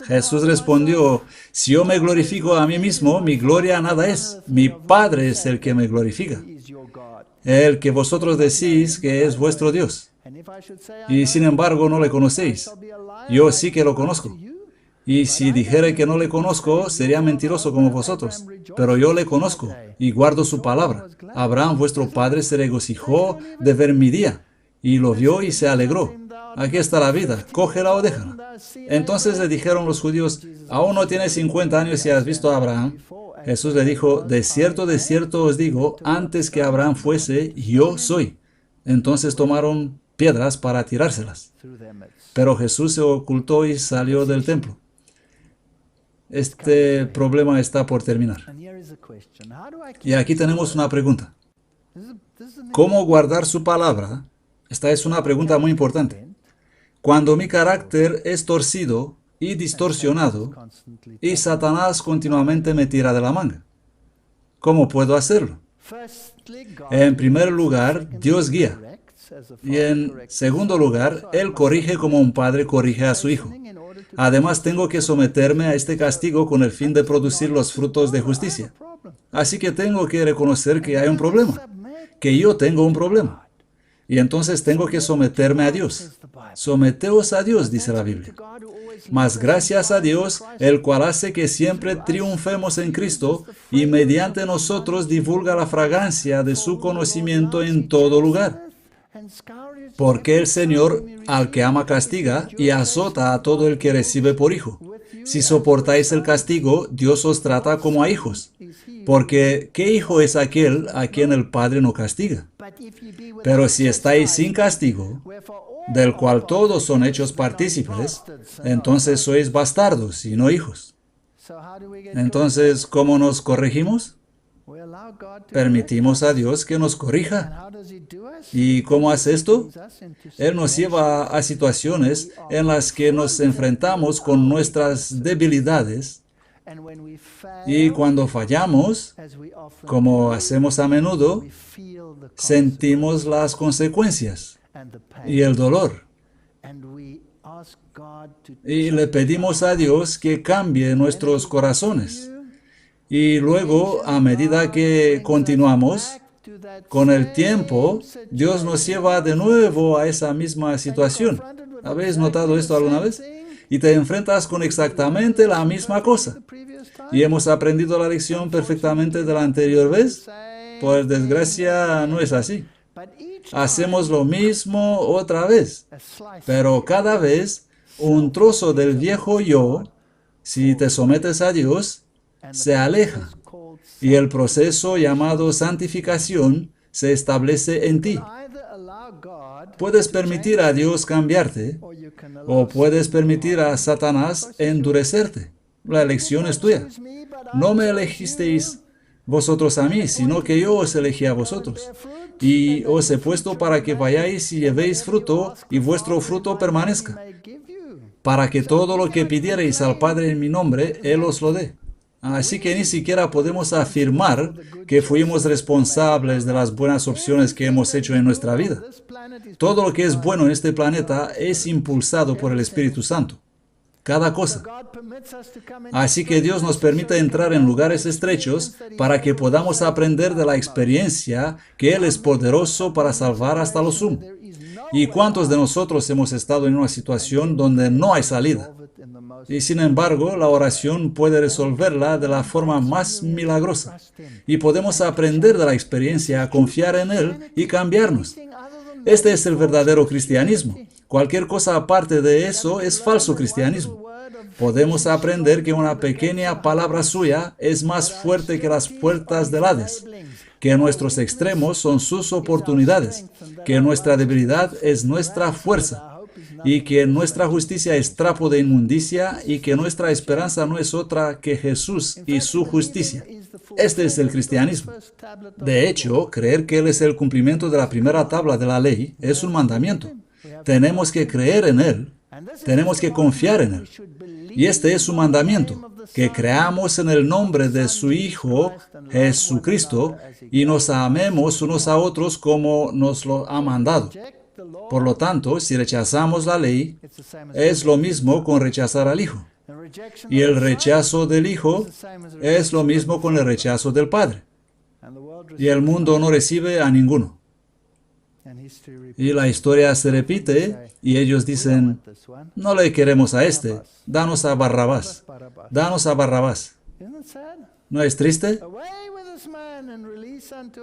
Jesús respondió, si yo me glorifico a mí mismo, mi gloria nada es. Mi Padre es el que me glorifica, el que vosotros decís que es vuestro Dios. Y sin embargo no le conocéis. Yo sí que lo conozco. Y si dijere que no le conozco, sería mentiroso como vosotros. Pero yo le conozco y guardo su palabra. Abraham, vuestro padre, se regocijó de ver mi día, y lo vio y se alegró. Aquí está la vida, cógela o déjala. Entonces le dijeron los judíos, aún no tienes 50 años y has visto a Abraham. Jesús le dijo, de cierto os digo, antes que Abraham fuese, yo soy. Entonces tomaron piedras para tirárselas. Pero Jesús se ocultó y salió del templo. Este problema está por terminar. Y aquí tenemos una pregunta. ¿Cómo guardar su palabra? Esta es una pregunta muy importante. Cuando mi carácter es torcido y distorsionado y Satanás continuamente me tira de la manga, ¿cómo puedo hacerlo? En primer lugar, Dios guía. Y en segundo lugar, Él corrige como un padre corrige a su hijo. Además, tengo que someterme a este castigo con el fin de producir los frutos de justicia. Así que tengo que reconocer que hay un problema, que yo tengo un problema. Y entonces tengo que someterme a Dios. Someteos a Dios, dice la Biblia. Mas gracias a Dios, el cual hace que siempre triunfemos en Cristo y mediante nosotros divulga la fragancia de su conocimiento en todo lugar. Porque el Señor al que ama castiga y azota a todo el que recibe por hijo. Si soportáis el castigo, Dios os trata como a hijos. Porque ¿qué hijo es aquel a quien el Padre no castiga? Pero si estáis sin castigo, del cual todos son hechos partícipes, entonces sois bastardos y no hijos. Entonces, ¿cómo nos corregimos? Permitimos a Dios que nos corrija. ¿Y cómo hace esto? Él nos lleva a situaciones en las que nos enfrentamos con nuestras debilidades, y cuando fallamos, como hacemos a menudo, sentimos las consecuencias y el dolor. Y le pedimos a Dios que cambie nuestros corazones. Y luego, a medida que continuamos, con el tiempo, Dios nos lleva de nuevo a esa misma situación. ¿Habéis notado esto alguna vez? Y te enfrentas con exactamente la misma cosa. ¿Y hemos aprendido la lección perfectamente de la anterior vez? Por desgracia, no es así. Hacemos lo mismo otra vez. Pero cada vez, un trozo del viejo yo, si te sometes a Dios, se aleja. Y el proceso llamado santificación se establece en ti. Puedes permitir a Dios cambiarte, o puedes permitir a Satanás endurecerte. La elección es tuya. No me elegisteis vosotros a mí, sino que yo os elegí a vosotros. Y os he puesto para que vayáis y llevéis fruto, y vuestro fruto permanezca, para que todo lo que pidiereis al Padre en mi nombre, Él os lo dé. Así que ni siquiera podemos afirmar que fuimos responsables de las buenas opciones que hemos hecho en nuestra vida. Todo lo que es bueno en este planeta es impulsado por el Espíritu Santo. Cada cosa. Así que Dios nos permite entrar en lugares estrechos para que podamos aprender de la experiencia que Él es poderoso para salvar hasta lo sumo. ¿Y cuántos de nosotros hemos estado en una situación donde no hay salida? Y sin embargo, la oración puede resolverla de la forma más milagrosa. Y podemos aprender de la experiencia a confiar en Él y cambiarnos. Este es el verdadero cristianismo. Cualquier cosa aparte de eso es falso cristianismo. Podemos aprender que una pequeña palabra suya es más fuerte que las puertas del Hades, que nuestros extremos son sus oportunidades, que nuestra debilidad es nuestra fuerza, y que nuestra justicia es trapo de inmundicia, y que nuestra esperanza no es otra que Jesús y su justicia. Este es el cristianismo. De hecho, creer que Él es el cumplimiento de la primera tabla de la ley es un mandamiento. Tenemos que creer en Él Tenemos que confiar en Él. Y este es su mandamiento, que creamos en el nombre de su Hijo, Jesucristo, y nos amemos unos a otros como nos lo ha mandado. Por lo tanto, si rechazamos la ley, es lo mismo con rechazar al Hijo. Y el rechazo del Hijo es lo mismo con el rechazo del Padre. Y el mundo no recibe a ninguno. Y la historia se repite y ellos dicen, no le queremos a este, danos a Barrabás, danos a Barrabás. ¿No es triste?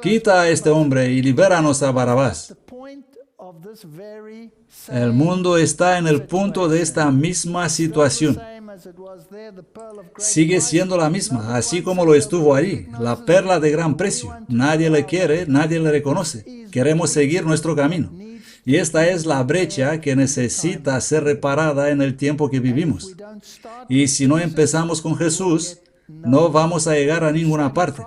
Quita a este hombre y libéranos a Barrabás. El mundo está en el punto de esta misma situación. Sigue siendo la misma, así como lo estuvo allí, la perla de gran precio. Nadie le quiere, nadie le reconoce. Queremos seguir nuestro camino. Y esta es la brecha que necesita ser reparada en el tiempo que vivimos. Y si no empezamos con Jesús, no vamos a llegar a ninguna parte.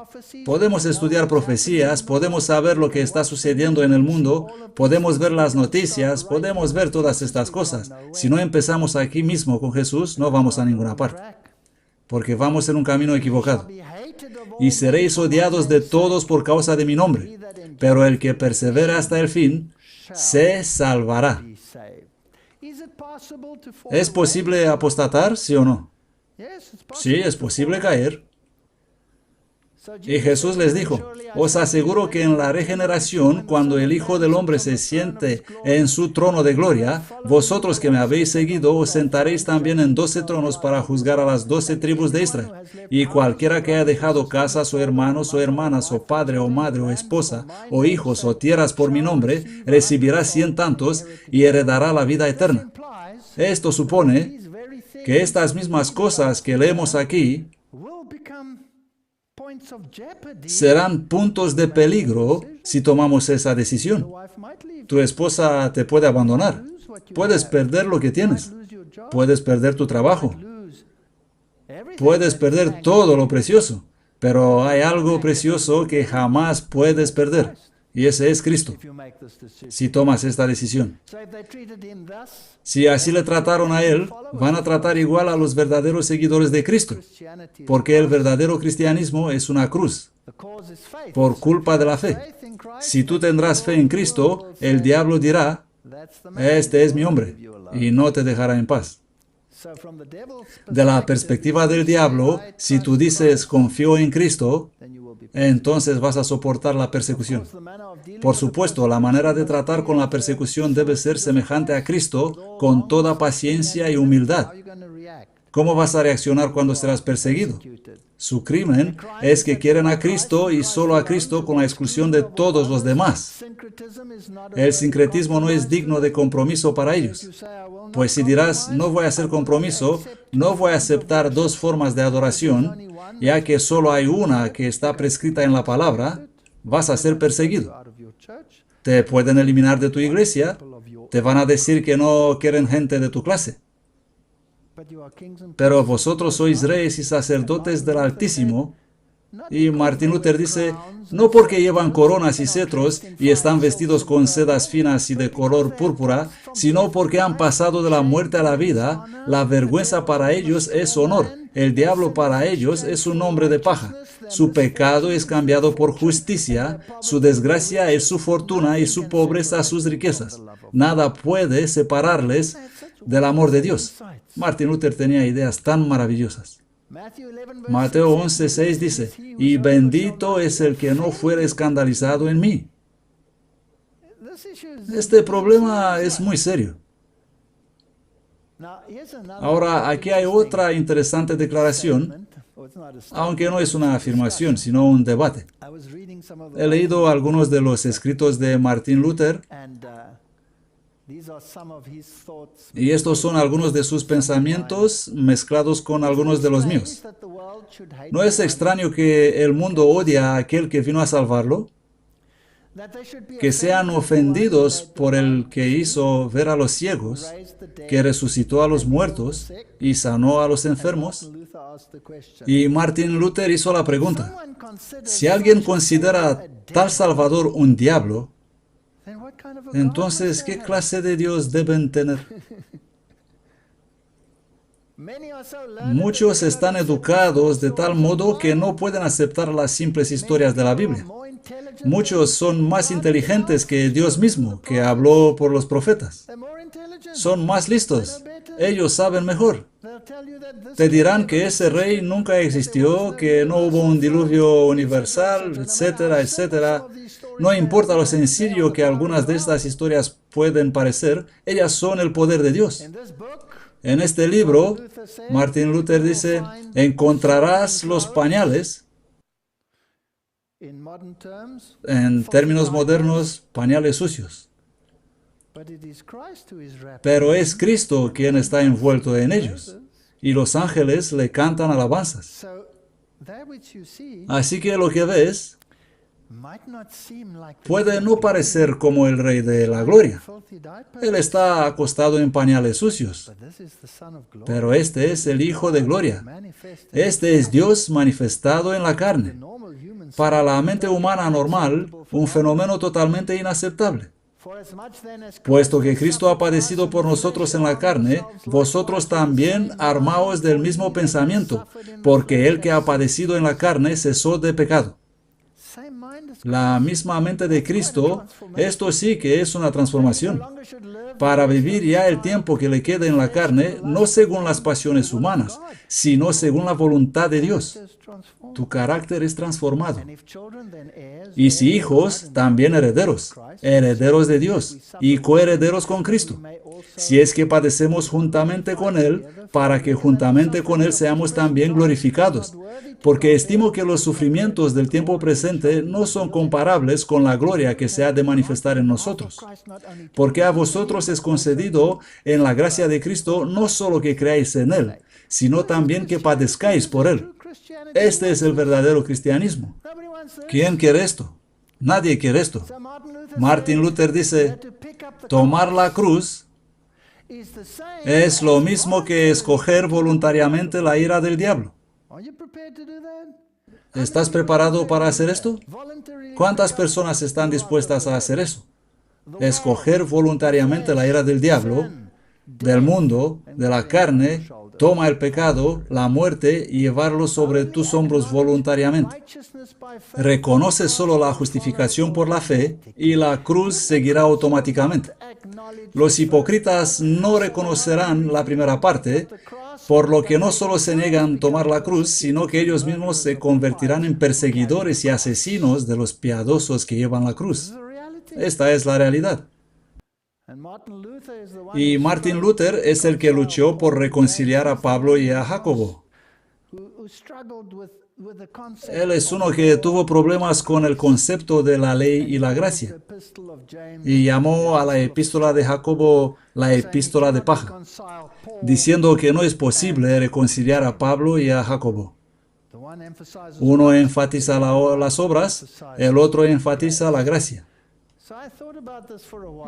Podemos estudiar profecías, podemos saber lo que está sucediendo en el mundo, podemos ver las noticias, podemos ver todas estas cosas. Si no empezamos aquí mismo con Jesús, no vamos a ninguna parte, porque vamos en un camino equivocado. Y seréis odiados de todos por causa de mi nombre, pero el que persevera hasta el fin, se salvará. ¿Es posible apostatar, sí o no? Sí, es posible caer. Y Jesús les dijo, os aseguro que en la regeneración, cuando el Hijo del Hombre se siente en su trono de gloria, vosotros que me habéis seguido os sentaréis también en 12 tronos para juzgar a las 12 tribus de Israel. Y cualquiera que haya dejado casas o hermanos o hermanas o padre o madre o esposa o hijos o tierras por mi nombre, recibirá 100 tantos y heredará la vida eterna. Esto supone que estas mismas cosas que leemos aquí serán puntos de peligro si tomamos esa decisión. Tu esposa te puede abandonar. Puedes perder lo que tienes. Puedes perder tu trabajo. Puedes perder todo lo precioso. Pero hay algo precioso que jamás puedes perder. Y ese es Cristo, si tomas esta decisión. Si así le trataron a Él, van a tratar igual a los verdaderos seguidores de Cristo, porque el verdadero cristianismo es una cruz, por culpa de la fe. Si tú tendrás fe en Cristo, el diablo dirá, este es mi hombre, y no te dejará en paz. De la perspectiva del diablo, si tú dices, confío en Cristo, entonces vas a soportar la persecución. Por supuesto, la manera de tratar con la persecución debe ser semejante a Cristo, con toda paciencia y humildad. ¿Cómo vas a reaccionar cuando serás perseguido? Su crimen es que quieren a Cristo y solo a Cristo con la exclusión de todos los demás. El sincretismo no es digno de compromiso para ellos. Pues si dirás, no voy a hacer compromiso, no voy a aceptar dos formas de adoración, ya que solo hay una que está prescrita en la palabra, vas a ser perseguido. Te pueden eliminar de tu iglesia, te van a decir que no quieren gente de tu clase. Pero vosotros sois reyes y sacerdotes del Altísimo. Y Martín Luther dice, no porque llevan coronas y cetros y están vestidos con sedas finas y de color púrpura, sino porque han pasado de la muerte a la vida. La vergüenza para ellos es honor. El diablo para ellos es un hombre de paja. Su pecado es cambiado por justicia, su desgracia es su fortuna y su pobreza sus riquezas. Nada puede separarles del amor de Dios. Martin Luther tenía ideas tan maravillosas. Mateo 11:6 dice, y bendito es el que no fuere escandalizado en mí. Este problema es muy serio. Ahora, aquí hay otra interesante declaración, aunque no es una afirmación, sino un debate. He leído algunos de los escritos de Martin Luther, y estos son algunos de sus pensamientos mezclados con algunos de los míos. ¿No es extraño que el mundo odia a aquel que vino a salvarlo? Que sean ofendidos por el que hizo ver a los ciegos, que resucitó a los muertos y sanó a los enfermos. Y Martin Luther hizo la pregunta, si alguien considera tal Salvador un diablo, entonces, ¿qué clase de Dios deben tener? Muchos están educados de tal modo que no pueden aceptar las simples historias de la Biblia. Muchos son más inteligentes que Dios mismo, que habló por los profetas. Son más listos. Ellos saben mejor. Te dirán que ese rey nunca existió, que no hubo un diluvio universal, etcétera, etcétera. No importa lo sencillo que algunas de estas historias pueden parecer, ellas son el poder de Dios. En este libro, Martin Luther dice, encontrarás los pañales, en términos modernos, pañales sucios. Pero es Cristo quien está envuelto en ellos, y los ángeles le cantan alabanzas. Así que lo que ves puede no parecer como el Rey de la Gloria. Él está acostado en pañales sucios. Pero este es el Hijo de Gloria. Este es Dios manifestado en la carne. Para la mente humana normal, un fenómeno totalmente inaceptable. Puesto que Cristo ha padecido por nosotros en la carne, vosotros también armaos del mismo pensamiento, porque el que ha padecido en la carne cesó de pecado. La misma mente de Cristo, esto sí que es una transformación. Para vivir ya el tiempo que le queda en la carne, no según las pasiones humanas, sino según la voluntad de Dios. Tu carácter es transformado. Y si hijos, también herederos, herederos de Dios y coherederos con Cristo. Si es que padecemos juntamente con Él, para que juntamente con Él seamos también glorificados. Porque estimo que los sufrimientos del tiempo presente no son comparables con la gloria que se ha de manifestar en nosotros. Porque a vosotros es concedido en la gracia de Cristo no solo que creáis en Él, sino también que padezcáis por Él. Este es el verdadero cristianismo. ¿Quién quiere esto? Nadie quiere esto. Martin Luther dice, tomar la cruz es lo mismo que escoger voluntariamente la ira del diablo. ¿Estás preparado para hacer esto? ¿Cuántas personas están dispuestas a hacer eso? Escoger voluntariamente la ira del diablo, del mundo, de la carne, toma el pecado, la muerte y llevarlo sobre tus hombros voluntariamente. Reconoce solo la justificación por la fe y la cruz seguirá automáticamente. Los hipócritas no reconocerán la primera parte, por lo que no solo se niegan a tomar la cruz, sino que ellos mismos se convertirán en perseguidores y asesinos de los piadosos que llevan la cruz. Esta es la realidad. Y Martin Luther es el que luchó por reconciliar a Pablo y a Jacobo. Él es uno que tuvo problemas con el concepto de la ley y la gracia, y llamó a la epístola de Jacobo la epístola de paja, diciendo que no es posible reconciliar a Pablo y a Jacobo. Uno enfatiza las obras, el otro enfatiza la gracia.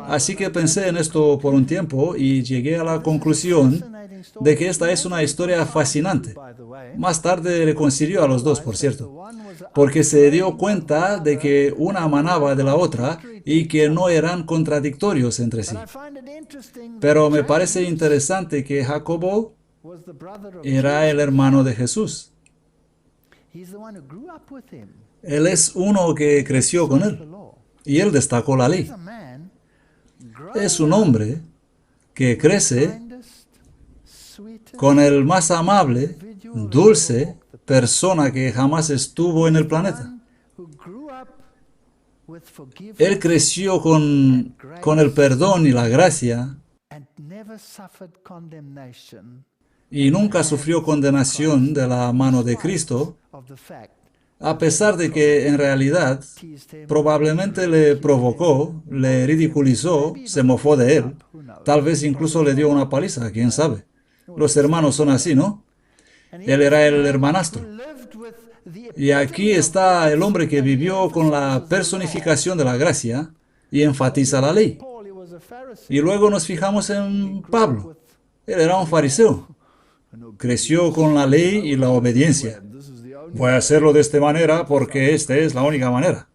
Así que pensé en esto por un tiempo y llegué a la conclusión de que esta es una historia fascinante. Más tarde reconcilió a los dos, por cierto, porque se dio cuenta de que una emanaba de la otra y que no eran contradictorios entre sí. Pero me parece interesante que Jacobo era el hermano de Jesús. Él es uno que creció con él. Y él destacó la ley. Es un hombre que crece con el más amable, dulce persona que jamás estuvo en el planeta. Él creció con el perdón y la gracia y nunca sufrió condenación de la mano de Cristo, a pesar de que en realidad probablemente le provocó, le ridiculizó, se mofó de él, tal vez incluso le dio una paliza, quién sabe. Los hermanos son así, ¿no? Él era el hermanastro. Y aquí está el hombre que vivió con la personificación de la gracia y enfatiza la ley. Y luego nos fijamos en Pablo. Él era un fariseo. Creció con la ley y la obediencia. Voy a hacerlo de esta manera porque esta es la única manera.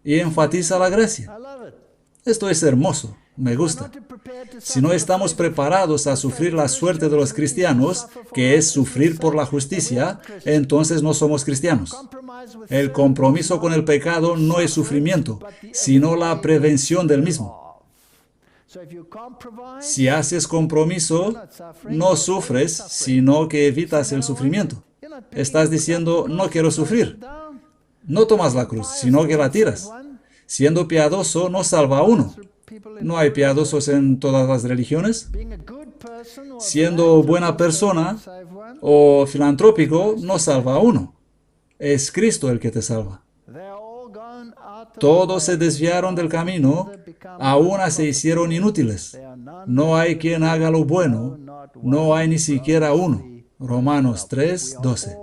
Y enfatiza la gracia. Esto es hermoso. Me gusta. Si no estamos preparados a sufrir la suerte de los cristianos, que es sufrir por la justicia, entonces no somos cristianos. El compromiso con el pecado no es sufrimiento, sino la prevención del mismo. Si haces compromiso, no sufres, sino que evitas el sufrimiento. Estás diciendo, no quiero sufrir. No tomas la cruz, sino que la tiras. Siendo piadoso no salva a uno. ¿No hay piadosos en todas las religiones? Siendo buena persona o filantrópico no salva a uno. Es Cristo el que te salva. Todos se desviaron del camino, a una se hicieron inútiles. No hay quien haga lo bueno, no hay ni siquiera uno. Romanos 3:12.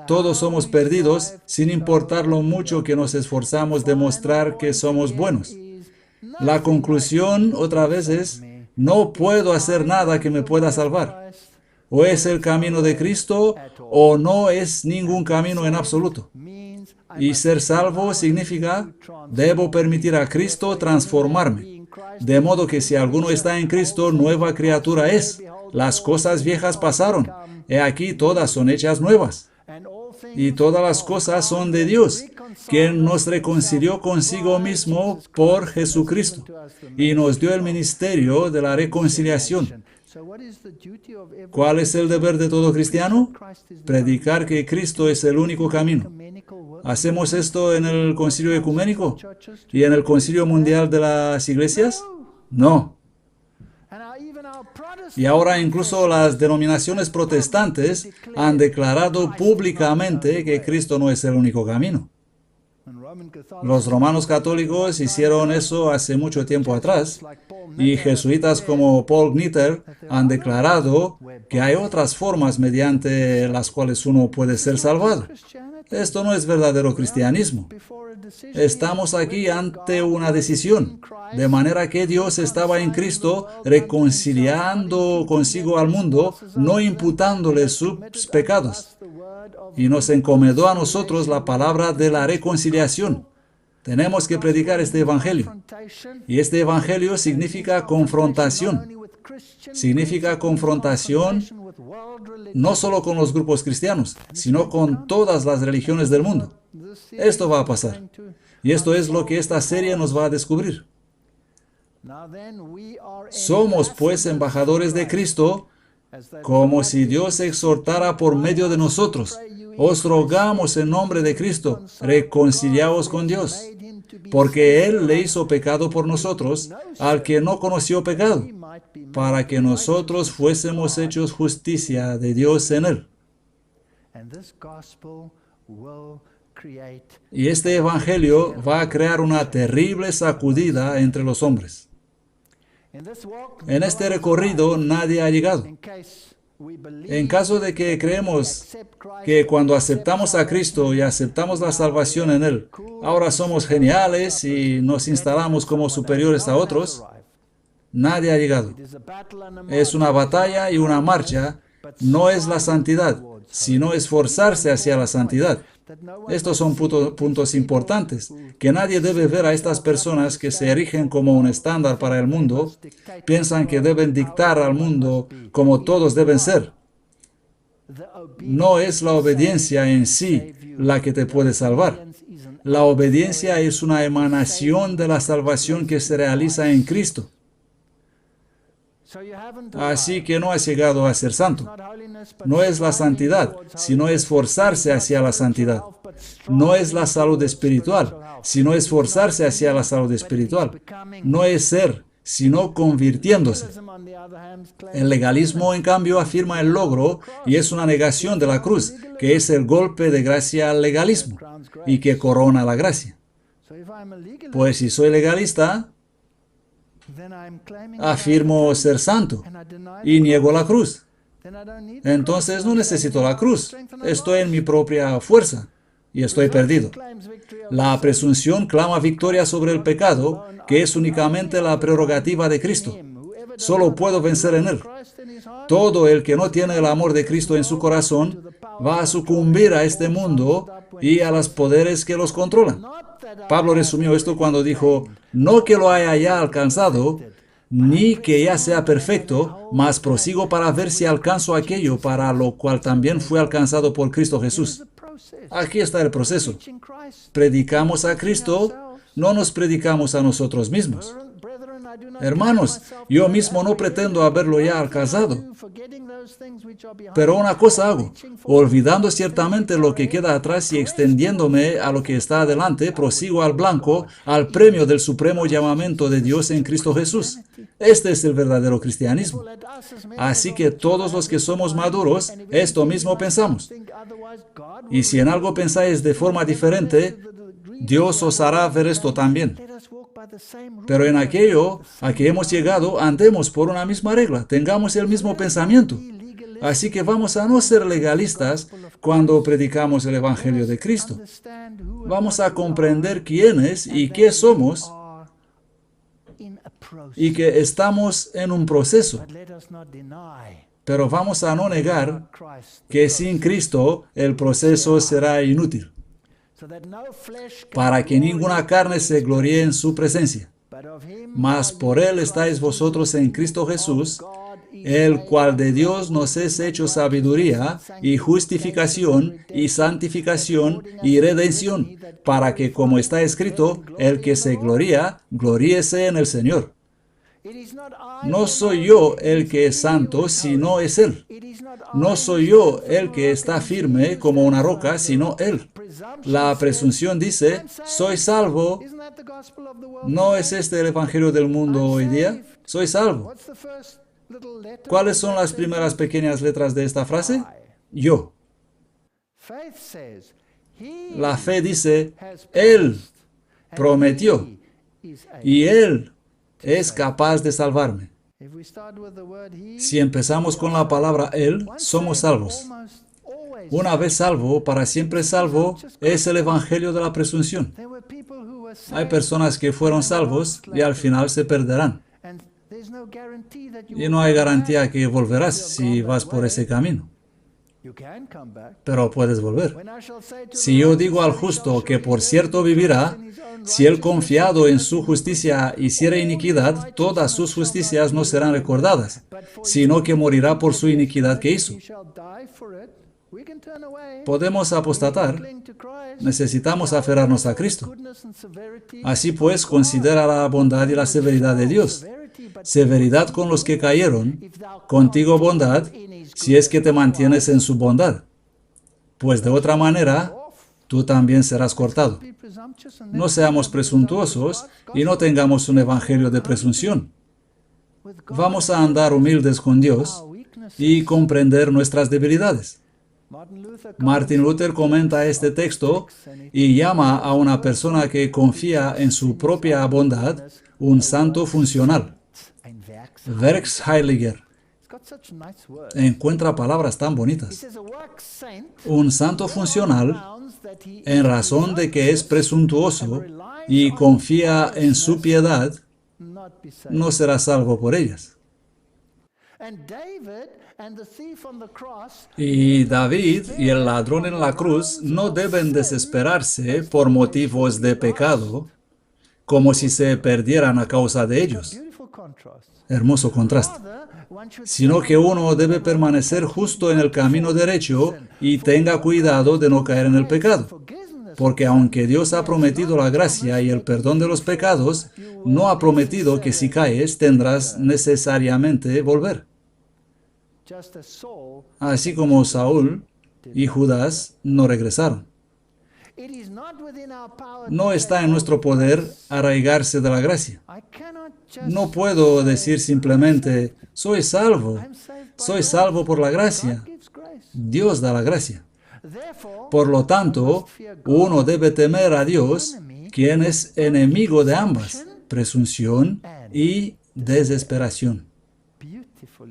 Todos somos perdidos, sin importar lo mucho que nos esforzamos de mostrar que somos buenos. La conclusión, otra vez, es, no puedo hacer nada que me pueda salvar. O es el camino de Cristo, o no es ningún camino en absoluto. Y ser salvo significa, debo permitir a Cristo transformarme. De modo que si alguno está en Cristo, nueva criatura es. Las cosas viejas pasaron. He aquí todas son hechas nuevas. Y todas las cosas son de Dios, quien nos reconcilió consigo mismo por Jesucristo y nos dio el ministerio de la reconciliación. ¿Cuál es el deber de todo cristiano? Predicar que Cristo es el único camino. ¿Hacemos esto en el concilio ecuménico y en el concilio mundial de las iglesias? No. Y ahora incluso las denominaciones protestantes han declarado públicamente que Cristo no es el único camino. Los romanos católicos hicieron eso hace mucho tiempo atrás, y jesuitas como Paul Knitter han declarado que hay otras formas mediante las cuales uno puede ser salvado. Esto no es verdadero cristianismo. Estamos aquí ante una decisión, de manera que Dios estaba en Cristo reconciliando consigo al mundo, no imputándole sus pecados. Y nos encomendó a nosotros la palabra de la reconciliación. Tenemos que predicar este evangelio. Y este evangelio significa confrontación. Significa confrontación no solo con los grupos cristianos, sino con todas las religiones del mundo. Esto va a pasar. Y esto es lo que esta serie nos va a descubrir. Somos pues embajadores de Cristo, como si Dios exhortara por medio de nosotros. Os rogamos en nombre de Cristo, reconciliaos con Dios, porque Él le hizo pecado por nosotros, al que no conoció pecado, para que nosotros fuésemos hechos justicia de Dios en Él. Y este evangelio va a crear una terrible sacudida entre los hombres. En este recorrido nadie ha llegado. En caso de que creemos que cuando aceptamos a Cristo y aceptamos la salvación en Él, ahora somos geniales y nos instalamos como superiores a otros, nadie ha llegado. Es una batalla y una marcha, no es la santidad, sino esforzarse hacia la santidad. Estos son puntos importantes, que nadie debe ver a estas personas que se erigen como un estándar para el mundo, piensan que deben dictar al mundo como todos deben ser. No es la obediencia en sí la que te puede salvar. La obediencia es una emanación de la salvación que se realiza en Cristo. Así que no has llegado a ser santo. No es la santidad, sino esforzarse hacia la santidad. No es la salud espiritual, sino esforzarse hacia la salud espiritual. No es ser, sino convirtiéndose. El legalismo, en cambio, afirma el logro y es una negación de la cruz, que es el golpe de gracia al legalismo y que corona la gracia. Pues si soy legalista, afirmo ser santo y niego la cruz. Entonces no necesito la cruz. Estoy en mi propia fuerza y estoy perdido. La presunción clama victoria sobre el pecado, que es únicamente la prerrogativa de Cristo. Solo puedo vencer en Él. Todo el que no tiene el amor de Cristo en su corazón va a sucumbir a este mundo y a los poderes que los controlan. Pablo resumió esto cuando dijo, no que lo haya ya alcanzado, ni que ya sea perfecto, mas prosigo para ver si alcanzo aquello para lo cual también fui alcanzado por Cristo Jesús. Aquí está el proceso. Predicamos a Cristo, no nos predicamos a nosotros mismos. Hermanos, yo mismo no pretendo haberlo ya alcanzado, pero una cosa hago, olvidando ciertamente lo que queda atrás y extendiéndome a lo que está adelante, prosigo al blanco, al premio del supremo llamamiento de Dios en Cristo Jesús. Este es el verdadero cristianismo. Así que todos los que somos maduros, esto mismo pensamos. Y si en algo pensáis de forma diferente, Dios os hará ver esto también. Pero en aquello a que hemos llegado, andemos por una misma regla, tengamos el mismo pensamiento. Así que vamos a no ser legalistas cuando predicamos el Evangelio de Cristo. Vamos a comprender quiénes y qué somos y que estamos en un proceso. Pero vamos a no negar que sin Cristo el proceso será inútil, para que ninguna carne se gloríe en su presencia. Mas por Él estáis vosotros en Cristo Jesús, el cual de Dios nos es hecho sabiduría y justificación y santificación y redención, para que, como está escrito, el que se gloría, gloríese en el Señor. No soy yo el que es santo, sino es Él. No soy yo el que está firme como una roca, sino Él. La presunción dice, soy salvo. ¿No es este el evangelio del mundo hoy día? Soy salvo. ¿Cuáles son las primeras pequeñas letras de esta frase? Yo. La fe dice, Él prometió y Él es capaz de salvarme. Si empezamos con la palabra Él, somos salvos. Una vez salvo, para siempre salvo, es el evangelio de la presunción. Hay personas que fueron salvos y al final se perderán. Y no hay garantía que volverás si vas por ese camino. Pero puedes volver. Si yo digo al justo que por cierto vivirá, si él confiado en su justicia hiciere iniquidad, todas sus justicias no serán recordadas, sino que morirá por su iniquidad que hizo. Podemos apostatar, necesitamos aferrarnos a Cristo. Así pues, considera la bondad y la severidad de Dios. Severidad con los que cayeron, contigo bondad, si es que te mantienes en su bondad. Pues de otra manera, tú también serás cortado. No seamos presuntuosos y no tengamos un evangelio de presunción. Vamos a andar humildes con Dios y comprender nuestras debilidades. Martin Luther comenta este texto y llama a una persona que confía en su propia bondad un santo funcional. Werksheiliger. Encuentra palabras tan bonitas. Un santo funcional, en razón de que es presuntuoso y confía en su piedad, no será salvo por ellas. Y David y el ladrón en la cruz no deben desesperarse por motivos de pecado, como si se perdieran a causa de ellos. Hermoso contraste. Sino que uno debe permanecer justo en el camino derecho y tenga cuidado de no caer en el pecado. Porque aunque Dios ha prometido la gracia y el perdón de los pecados, no ha prometido que si caes tendrás necesariamente volver. Así como Saúl y Judas no regresaron. No está en nuestro poder arraigarse de la gracia. No puedo decir simplemente, soy salvo por la gracia. Dios da la gracia. Por lo tanto, uno debe temer a Dios, quien es enemigo de ambas, presunción y desesperación.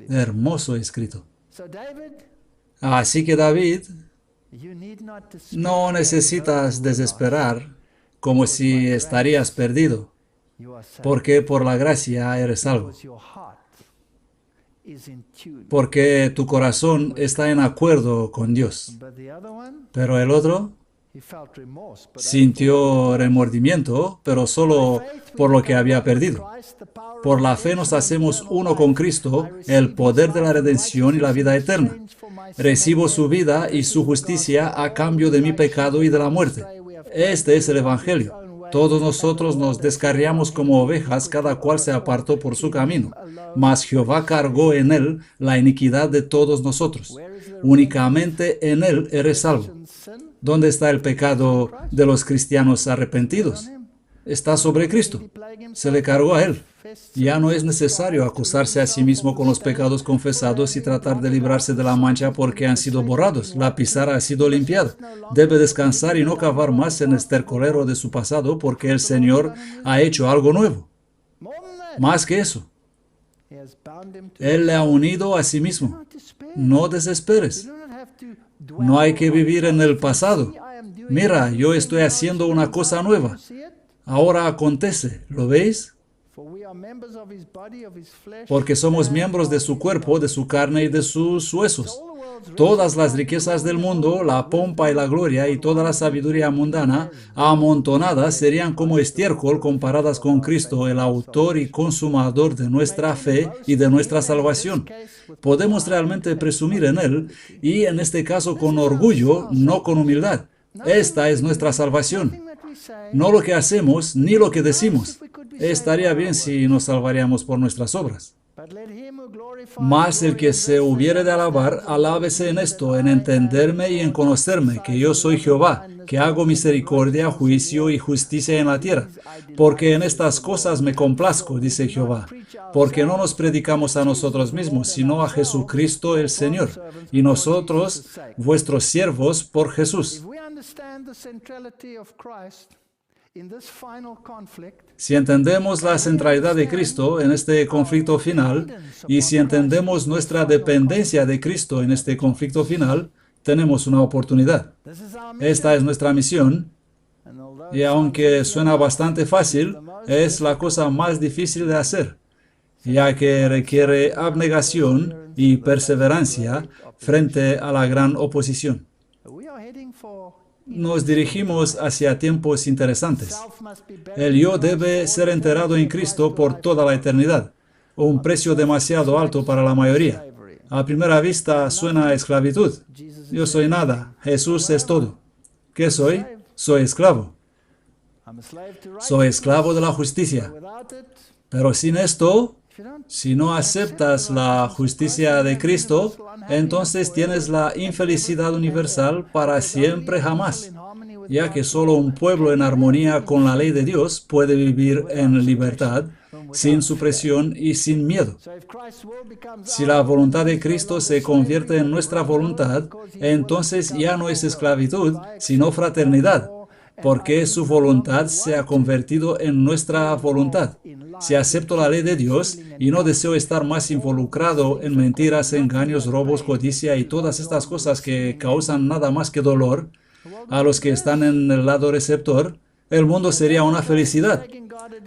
Hermoso escrito. Así que David, no necesitas desesperar como si estarías perdido, porque por la gracia eres salvo. Porque tu corazón está en acuerdo con Dios. Pero el otro, Sintió remordimiento, pero solo por lo que había perdido. Por la fe nos hacemos uno con Cristo, el poder de la redención y la vida eterna. Recibo su vida y su justicia a cambio de mi pecado y de la muerte. Este es el Evangelio. Todos nosotros nos descarriamos como ovejas, cada cual se apartó por su camino. Mas Jehová cargó en él la iniquidad de todos nosotros. Únicamente en él eres salvo. ¿Dónde está el pecado de los cristianos arrepentidos? Está sobre Cristo. Se le cargó a él. Ya no es necesario acusarse a sí mismo con los pecados confesados y tratar de librarse de la mancha porque han sido borrados. La pizarra ha sido limpiada. Debe descansar y no cavar más en el estercolero de su pasado porque el Señor ha hecho algo nuevo. Más que eso, Él le ha unido a sí mismo. No desesperes. No hay que vivir en el pasado. Mira, yo estoy haciendo una cosa nueva. Ahora acontece. ¿Lo veis? Porque somos miembros de su cuerpo, de su carne y de sus huesos. Todas las riquezas del mundo, la pompa y la gloria y toda la sabiduría mundana amontonadas serían como estiércol comparadas con Cristo, el autor y consumador de nuestra fe y de nuestra salvación. Podemos realmente presumir en Él y en este caso con orgullo, no con humildad. Esta es nuestra salvación. No lo que hacemos ni lo que decimos. Estaría bien si nos salvaríamos por nuestras obras. Mas el que se hubiere de alabar, alábese en esto, en entenderme y en conocerme, que yo soy Jehová, que hago misericordia, juicio y justicia en la tierra. Porque en estas cosas me complazco, dice Jehová. Porque no nos predicamos a nosotros mismos, sino a Jesucristo el Señor, y nosotros, vuestros siervos, por Jesús. Si entendemos la centralidad de Cristo en este conflicto final, y si entendemos nuestra dependencia de Cristo en este conflicto final, tenemos una oportunidad. Esta es nuestra misión, y aunque suena bastante fácil, es la cosa más difícil de hacer, ya que requiere abnegación y perseverancia frente a la gran oposición. Nos dirigimos hacia tiempos interesantes. El yo debe ser enterrado en Cristo por toda la eternidad, un precio demasiado alto para la mayoría. A primera vista suena a esclavitud. Yo soy nada, Jesús es todo. ¿Qué soy? Soy esclavo. Soy esclavo de la justicia. Pero sin esto, si no aceptas la justicia de Cristo, entonces tienes la infelicidad universal para siempre jamás, ya que solo un pueblo en armonía con la ley de Dios puede vivir en libertad, sin supresión y sin miedo. Si la voluntad de Cristo se convierte en nuestra voluntad, entonces ya no es esclavitud, sino fraternidad, porque su voluntad se ha convertido en nuestra voluntad. Si acepto la ley de Dios y no deseo estar más involucrado en mentiras, engaños, robos, codicia y todas estas cosas que causan nada más que dolor a los que están en el lado receptor, el mundo sería una felicidad.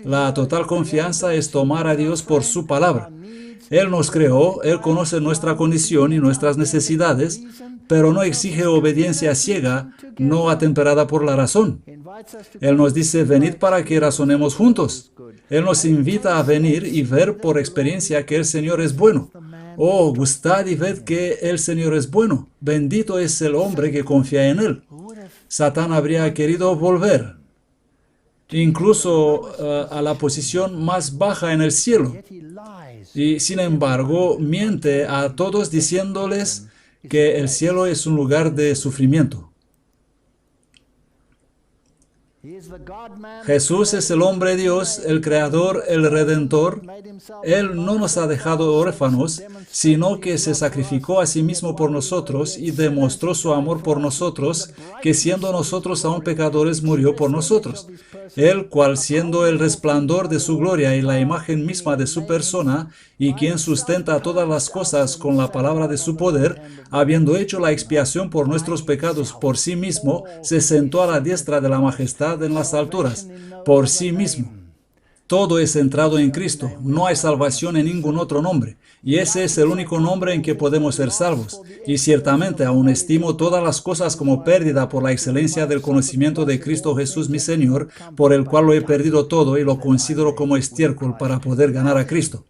La total confianza es tomar a Dios por su palabra. Él nos creó, Él conoce nuestra condición y nuestras necesidades, pero no exige obediencia ciega, no atemperada por la razón. Él nos dice, venid para que razonemos juntos. Él nos invita a venir y ver por experiencia que el Señor es bueno. Oh, gustad y ved que el Señor es bueno. Bendito es el hombre que confía en Él. Satán habría querido volver, incluso a la posición más baja en el cielo. Y sin embargo, miente a todos diciéndoles que el cielo es un lugar de sufrimiento. Jesús es el hombre Dios, el Creador, el Redentor. Él no nos ha dejado órfanos, sino que se sacrificó a sí mismo por nosotros y demostró su amor por nosotros, que siendo nosotros aún pecadores murió por nosotros. Él, cual siendo el resplandor de su gloria y la imagen misma de su persona, y quien sustenta todas las cosas con la palabra de su poder, habiendo hecho la expiación por nuestros pecados por sí mismo, se sentó a la diestra de la majestad en las alturas, por sí mismo. Todo es centrado en Cristo. No hay salvación en ningún otro nombre. Y ese es el único nombre en que podemos ser salvos. Y ciertamente aún estimo todas las cosas como pérdida por la excelencia del conocimiento de Cristo Jesús mi Señor, por el cual lo he perdido todo y lo considero como estiércol para poder ganar a Cristo.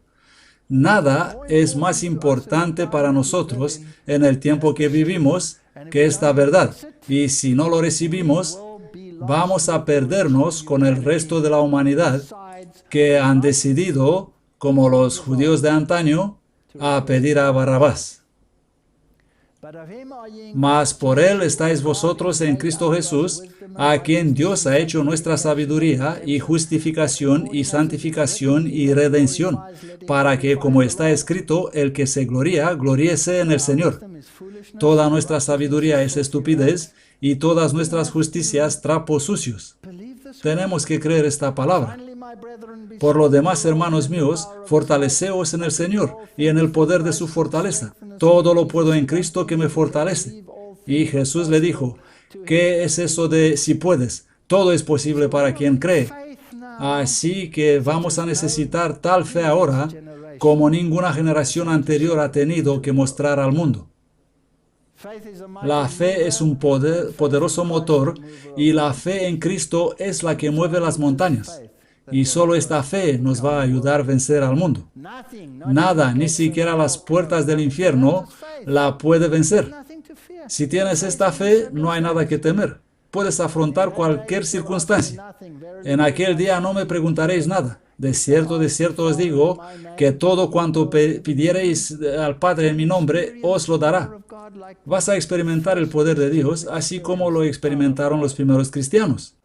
Nada es más importante para nosotros en el tiempo que vivimos que esta verdad. Y si no lo recibimos, vamos a perdernos con el resto de la humanidad que han decidido, como los judíos de antaño, a pedir a Barrabás. Mas por él estáis vosotros en Cristo Jesús, a quien Dios ha hecho nuestra sabiduría y justificación y santificación y redención, para que, como está escrito, el que se gloría, gloríese en el Señor. Toda nuestra sabiduría es estupidez y todas nuestras justicias trapos sucios. Tenemos que creer esta palabra. Por lo demás, hermanos míos, fortaleceos en el Señor y en el poder de su fortaleza. Todo lo puedo en Cristo que me fortalece. Y Jesús le dijo, ¿qué es eso de si puedes? Todo es posible para quien cree. Así que vamos a necesitar tal fe ahora como ninguna generación anterior ha tenido que mostrar al mundo. La fe es un poderoso motor y la fe en Cristo es la que mueve las montañas. Y solo esta fe nos va a ayudar a vencer al mundo. Nada, ni siquiera las puertas del infierno, la puede vencer. Si tienes esta fe, no hay nada que temer. Puedes afrontar cualquier circunstancia. En aquel día no me preguntaréis nada. De cierto os digo, que todo cuanto pidiereis al Padre en mi nombre, os lo dará. Vas a experimentar el poder de Dios, así como lo experimentaron los primeros cristianos.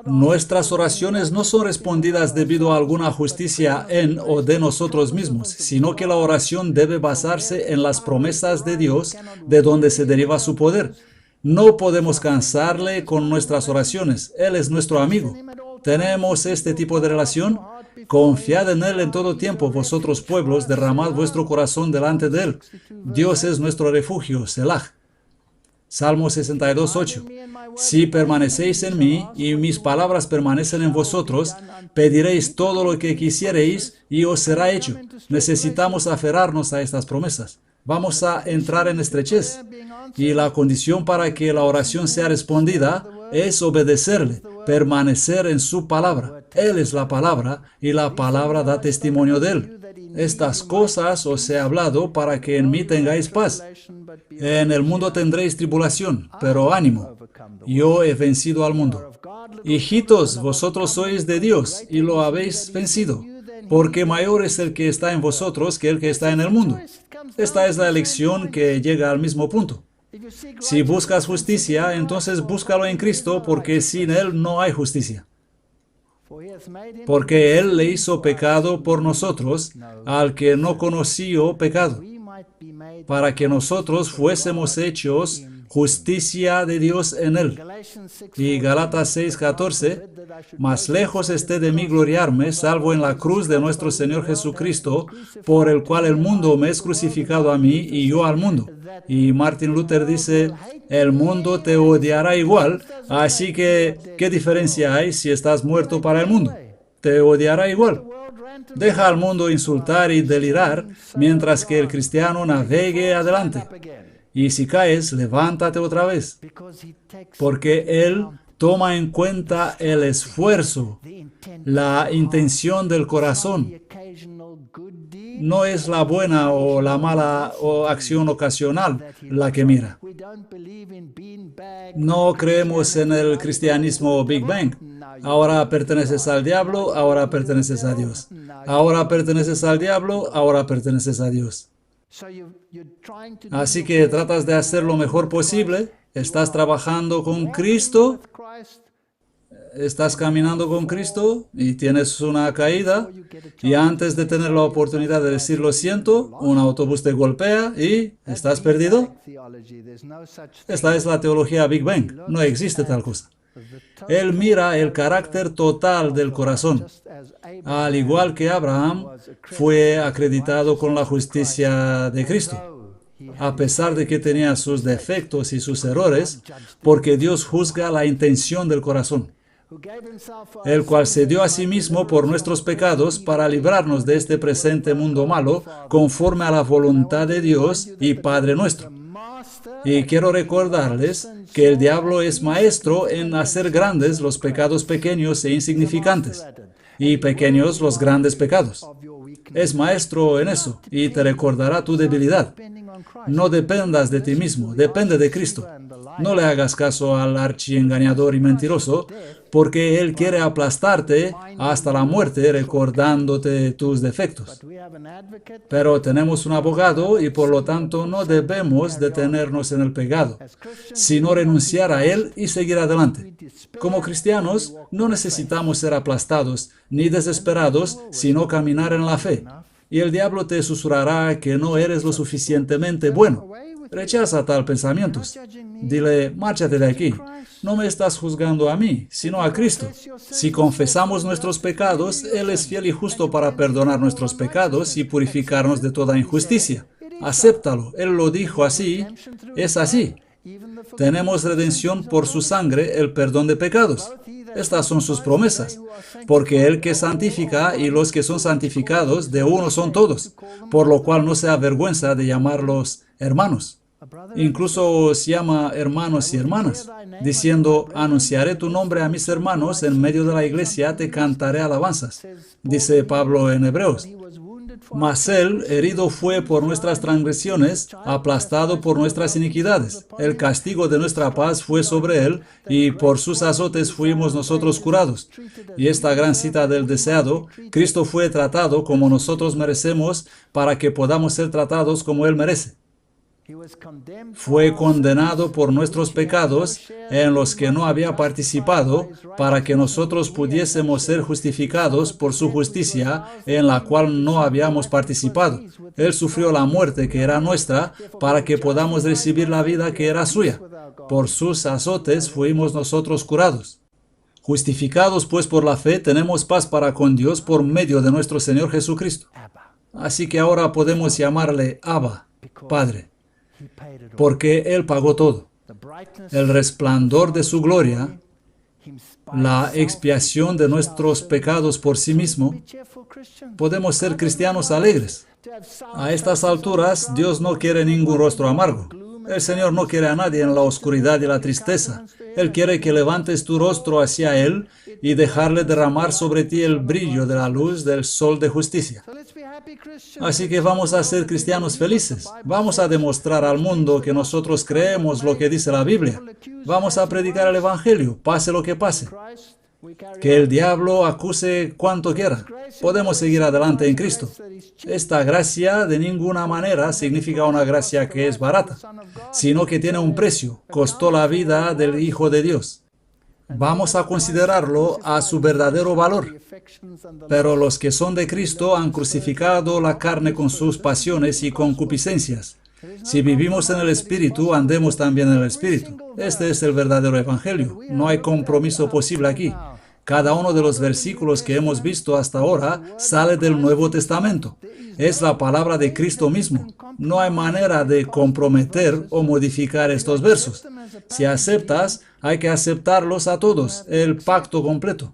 Nuestras oraciones no son respondidas debido a alguna justicia en o de nosotros mismos, sino que la oración debe basarse en las promesas de Dios, de donde se deriva su poder. No podemos cansarle con nuestras oraciones. Él es nuestro amigo. ¿Tenemos este tipo de relación? Confiad en Él en todo tiempo, vosotros pueblos, derramad vuestro corazón delante de Él. Dios es nuestro refugio, Selah. Salmo 62:8. Si permanecéis en mí y mis palabras permanecen en vosotros, pediréis todo lo que quisiereis y os será hecho. Necesitamos aferrarnos a estas promesas. Vamos a entrar en estrechez. Y la condición para que la oración sea respondida es obedecerle, permanecer en su palabra. Él es la palabra y la palabra da testimonio de Él. Estas cosas os he hablado para que en mí tengáis paz. En el mundo tendréis tribulación, pero ánimo. Yo he vencido al mundo. Hijitos, vosotros sois de Dios y lo habéis vencido, porque mayor es el que está en vosotros que el que está en el mundo. Esta es la elección que llega al mismo punto. Si buscas justicia, entonces búscalo en Cristo, porque sin Él no hay justicia. Porque Él le hizo pecado por nosotros, al que no conoció pecado, para que nosotros fuésemos hechos justicia de Dios en Él. Y Gálatas 6:14, más lejos esté de mí gloriarme, salvo en la cruz de nuestro Señor Jesucristo, por el cual el mundo me es crucificado a mí y yo al mundo. Y Martin Luther dice, el mundo te odiará igual, así que, ¿qué diferencia hay si estás muerto para el mundo? Te odiará igual. Deja al mundo insultar y delirar, mientras que el cristiano navegue adelante. Y si caes, levántate otra vez, porque Él toma en cuenta el esfuerzo, la intención del corazón. No es la buena o la mala o acción ocasional la que mira. No creemos en el cristianismo Big Bang. Ahora perteneces al diablo, ahora perteneces a Dios. Ahora perteneces al diablo, ahora perteneces a Dios. Así que tratas de hacer lo mejor posible. Estás trabajando con Cristo. Estás caminando con Cristo y tienes una caída, y antes de tener la oportunidad de decir lo siento, un autobús te golpea y estás perdido. Esta es la teología Big Bang. No existe tal cosa. Él mira el carácter total del corazón. Al igual que Abraham fue acreditado con la justicia de Cristo, a pesar de que tenía sus defectos y sus errores, porque Dios juzga la intención del corazón. el cual se dio a sí mismo por nuestros pecados para librarnos de este presente mundo malo, conforme a la voluntad de Dios y Padre nuestro. Y quiero recordarles que el diablo es maestro en hacer grandes los pecados pequeños e insignificantes, y pequeños los grandes pecados. Es maestro en eso, y te recordará tu debilidad. No dependas de ti mismo, depende de Cristo. No le hagas caso al archiengañador y mentiroso, porque él quiere aplastarte hasta la muerte recordándote tus defectos. Pero tenemos un abogado y por lo tanto no debemos detenernos en el pecado, sino renunciar a él y seguir adelante. Como cristianos, no necesitamos ser aplastados ni desesperados, sino caminar en la fe. Y el diablo te susurrará que no eres lo suficientemente bueno. Rechaza tal pensamientos. Dile, márchate de aquí. No me estás juzgando a mí, sino a Cristo. Si confesamos nuestros pecados, Él es fiel y justo para perdonar nuestros pecados y purificarnos de toda injusticia. Acéptalo. Él lo dijo así. Es así. Tenemos redención por su sangre, el perdón de pecados. Estas son sus promesas. Porque el que santifica y los que son santificados, de uno son todos, por lo cual no se avergüenza de llamarlos hermanos. Incluso os llama hermanos y hermanas, diciendo, anunciaré tu nombre a mis hermanos, en medio de la iglesia te cantaré alabanzas, dice Pablo en Hebreos. Mas él herido fue por nuestras transgresiones, aplastado por nuestras iniquidades. El castigo de nuestra paz fue sobre él, y por sus azotes fuimos nosotros curados. Y esta gran cita del deseado, Cristo fue tratado como nosotros merecemos, para que podamos ser tratados como él merece. Fue condenado por nuestros pecados en los que no había participado, para que nosotros pudiésemos ser justificados por su justicia en la cual no habíamos participado. Él sufrió la muerte que era nuestra, para que podamos recibir la vida que era suya. Por sus azotes fuimos nosotros curados. Justificados pues por la fe, tenemos paz para con Dios por medio de nuestro Señor Jesucristo. Así que ahora podemos llamarle Abba, Padre, porque Él pagó todo. El resplandor de su gloria, la expiación de nuestros pecados por sí mismo. Podemos ser cristianos alegres. A estas alturas, Dios no quiere ningún rostro amargo. El Señor no quiere a nadie en la oscuridad y la tristeza. Él quiere que levantes tu rostro hacia Él y dejarle derramar sobre ti el brillo de la luz del sol de justicia. Así que vamos a ser cristianos felices. Vamos a demostrar al mundo que nosotros creemos lo que dice la Biblia. Vamos a predicar el Evangelio, pase lo que pase. Que el diablo acuse cuanto quiera. Podemos seguir adelante en Cristo. Esta gracia de ninguna manera significa una gracia que es barata, sino que tiene un precio. Costó la vida del Hijo de Dios. Vamos a considerarlo a su verdadero valor. Pero los que son de Cristo han crucificado la carne con sus pasiones y concupiscencias. Si vivimos en el Espíritu, andemos también en el Espíritu. Este es el verdadero Evangelio. No hay compromiso posible aquí. Cada uno de los versículos que hemos visto hasta ahora sale del Nuevo Testamento. Es la palabra de Cristo mismo. No hay manera de comprometer o modificar estos versos. Si aceptas, hay que aceptarlos a todos, el pacto completo.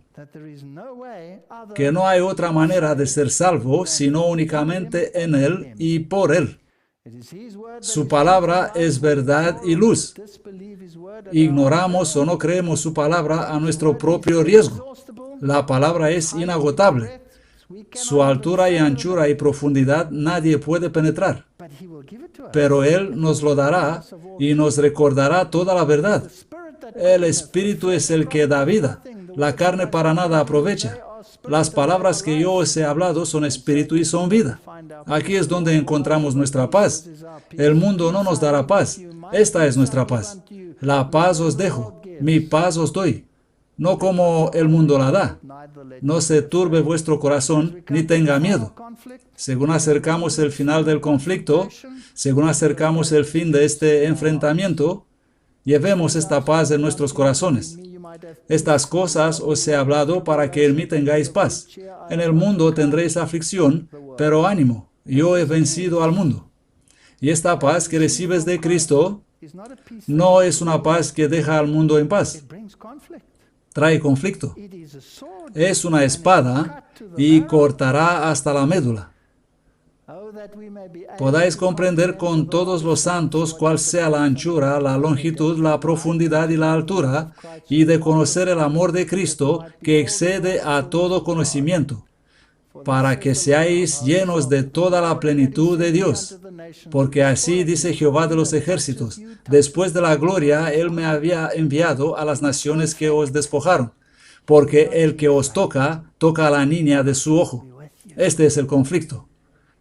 Que no hay otra manera de ser salvo sino únicamente en Él y por Él. Su palabra es verdad y luz. Ignoramos o no creemos su palabra a nuestro propio riesgo. La palabra es inagotable. Su altura y anchura y profundidad nadie puede penetrar. Pero Él nos lo dará y nos recordará toda la verdad. El Espíritu es el que da vida. La carne para nada aprovecha. Las palabras que yo os he hablado son espíritu y son vida. Aquí es donde encontramos nuestra paz. El mundo no nos dará paz. Esta es nuestra paz. La paz os dejo, mi paz os doy. No como el mundo la da. No se turbe vuestro corazón, ni tenga miedo. Según acercamos el final del conflicto, según acercamos el fin de este enfrentamiento, llevemos esta paz en nuestros corazones. Estas cosas os he hablado para que en mí tengáis paz. En el mundo tendréis aflicción, pero ánimo, yo he vencido al mundo. Y esta paz que recibes de Cristo no es una paz que deja al mundo en paz. trae conflicto. It is a sword. Es una espada y cortará hasta la médula. Oh, that we may be able Podáis to comprender comprehend con with all todos los santos what cuál is the sea la depth and anchura, la height, longitud, la profundidad y la altura, y de conocer el amor de Cristo que excede a todo conocimiento, para que seáis llenos de toda la plenitud de Dios. Porque así dice Jehová de los ejércitos: después de la gloria, Él me había enviado a las naciones que os despojaron, porque el que os toca, toca a la niña de su ojo. Este es el conflicto.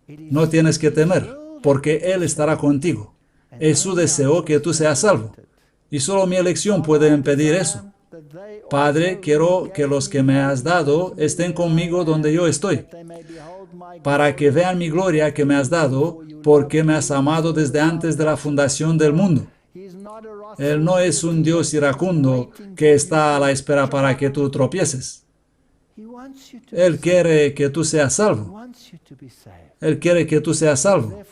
No tienes que temer, porque Él estará contigo. Es su deseo que tú seas salvo. Y solo mi elección puede impedir eso. Padre, quiero que los que me has dado estén conmigo donde yo estoy, para que vean mi gloria que me has dado, porque me has amado desde antes de la fundación del mundo. Él no es un Dios iracundo que está a la espera para que tú tropieces. Él quiere que tú seas salvo. Él quiere que tú seas salvo.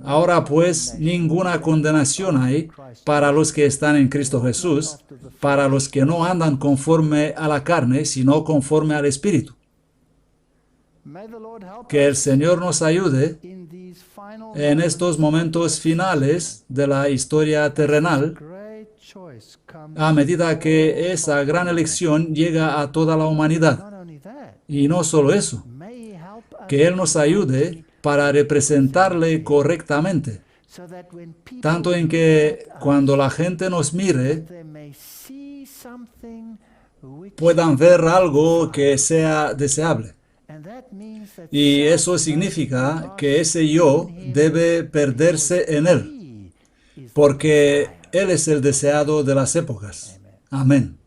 Ahora pues, ninguna condenación hay para los que están en Cristo Jesús, para los que no andan conforme a la carne, sino conforme al Espíritu. Que el Señor nos ayude en estos momentos finales de la historia terrenal, a medida que esa gran elección llega a toda la humanidad. Y no solo eso, que Él nos ayude para representarle correctamente, tanto en que cuando la gente nos mire, puedan ver algo que sea deseable. Y eso significa que ese yo debe perderse en Él, porque Él es el deseado de las épocas. Amén.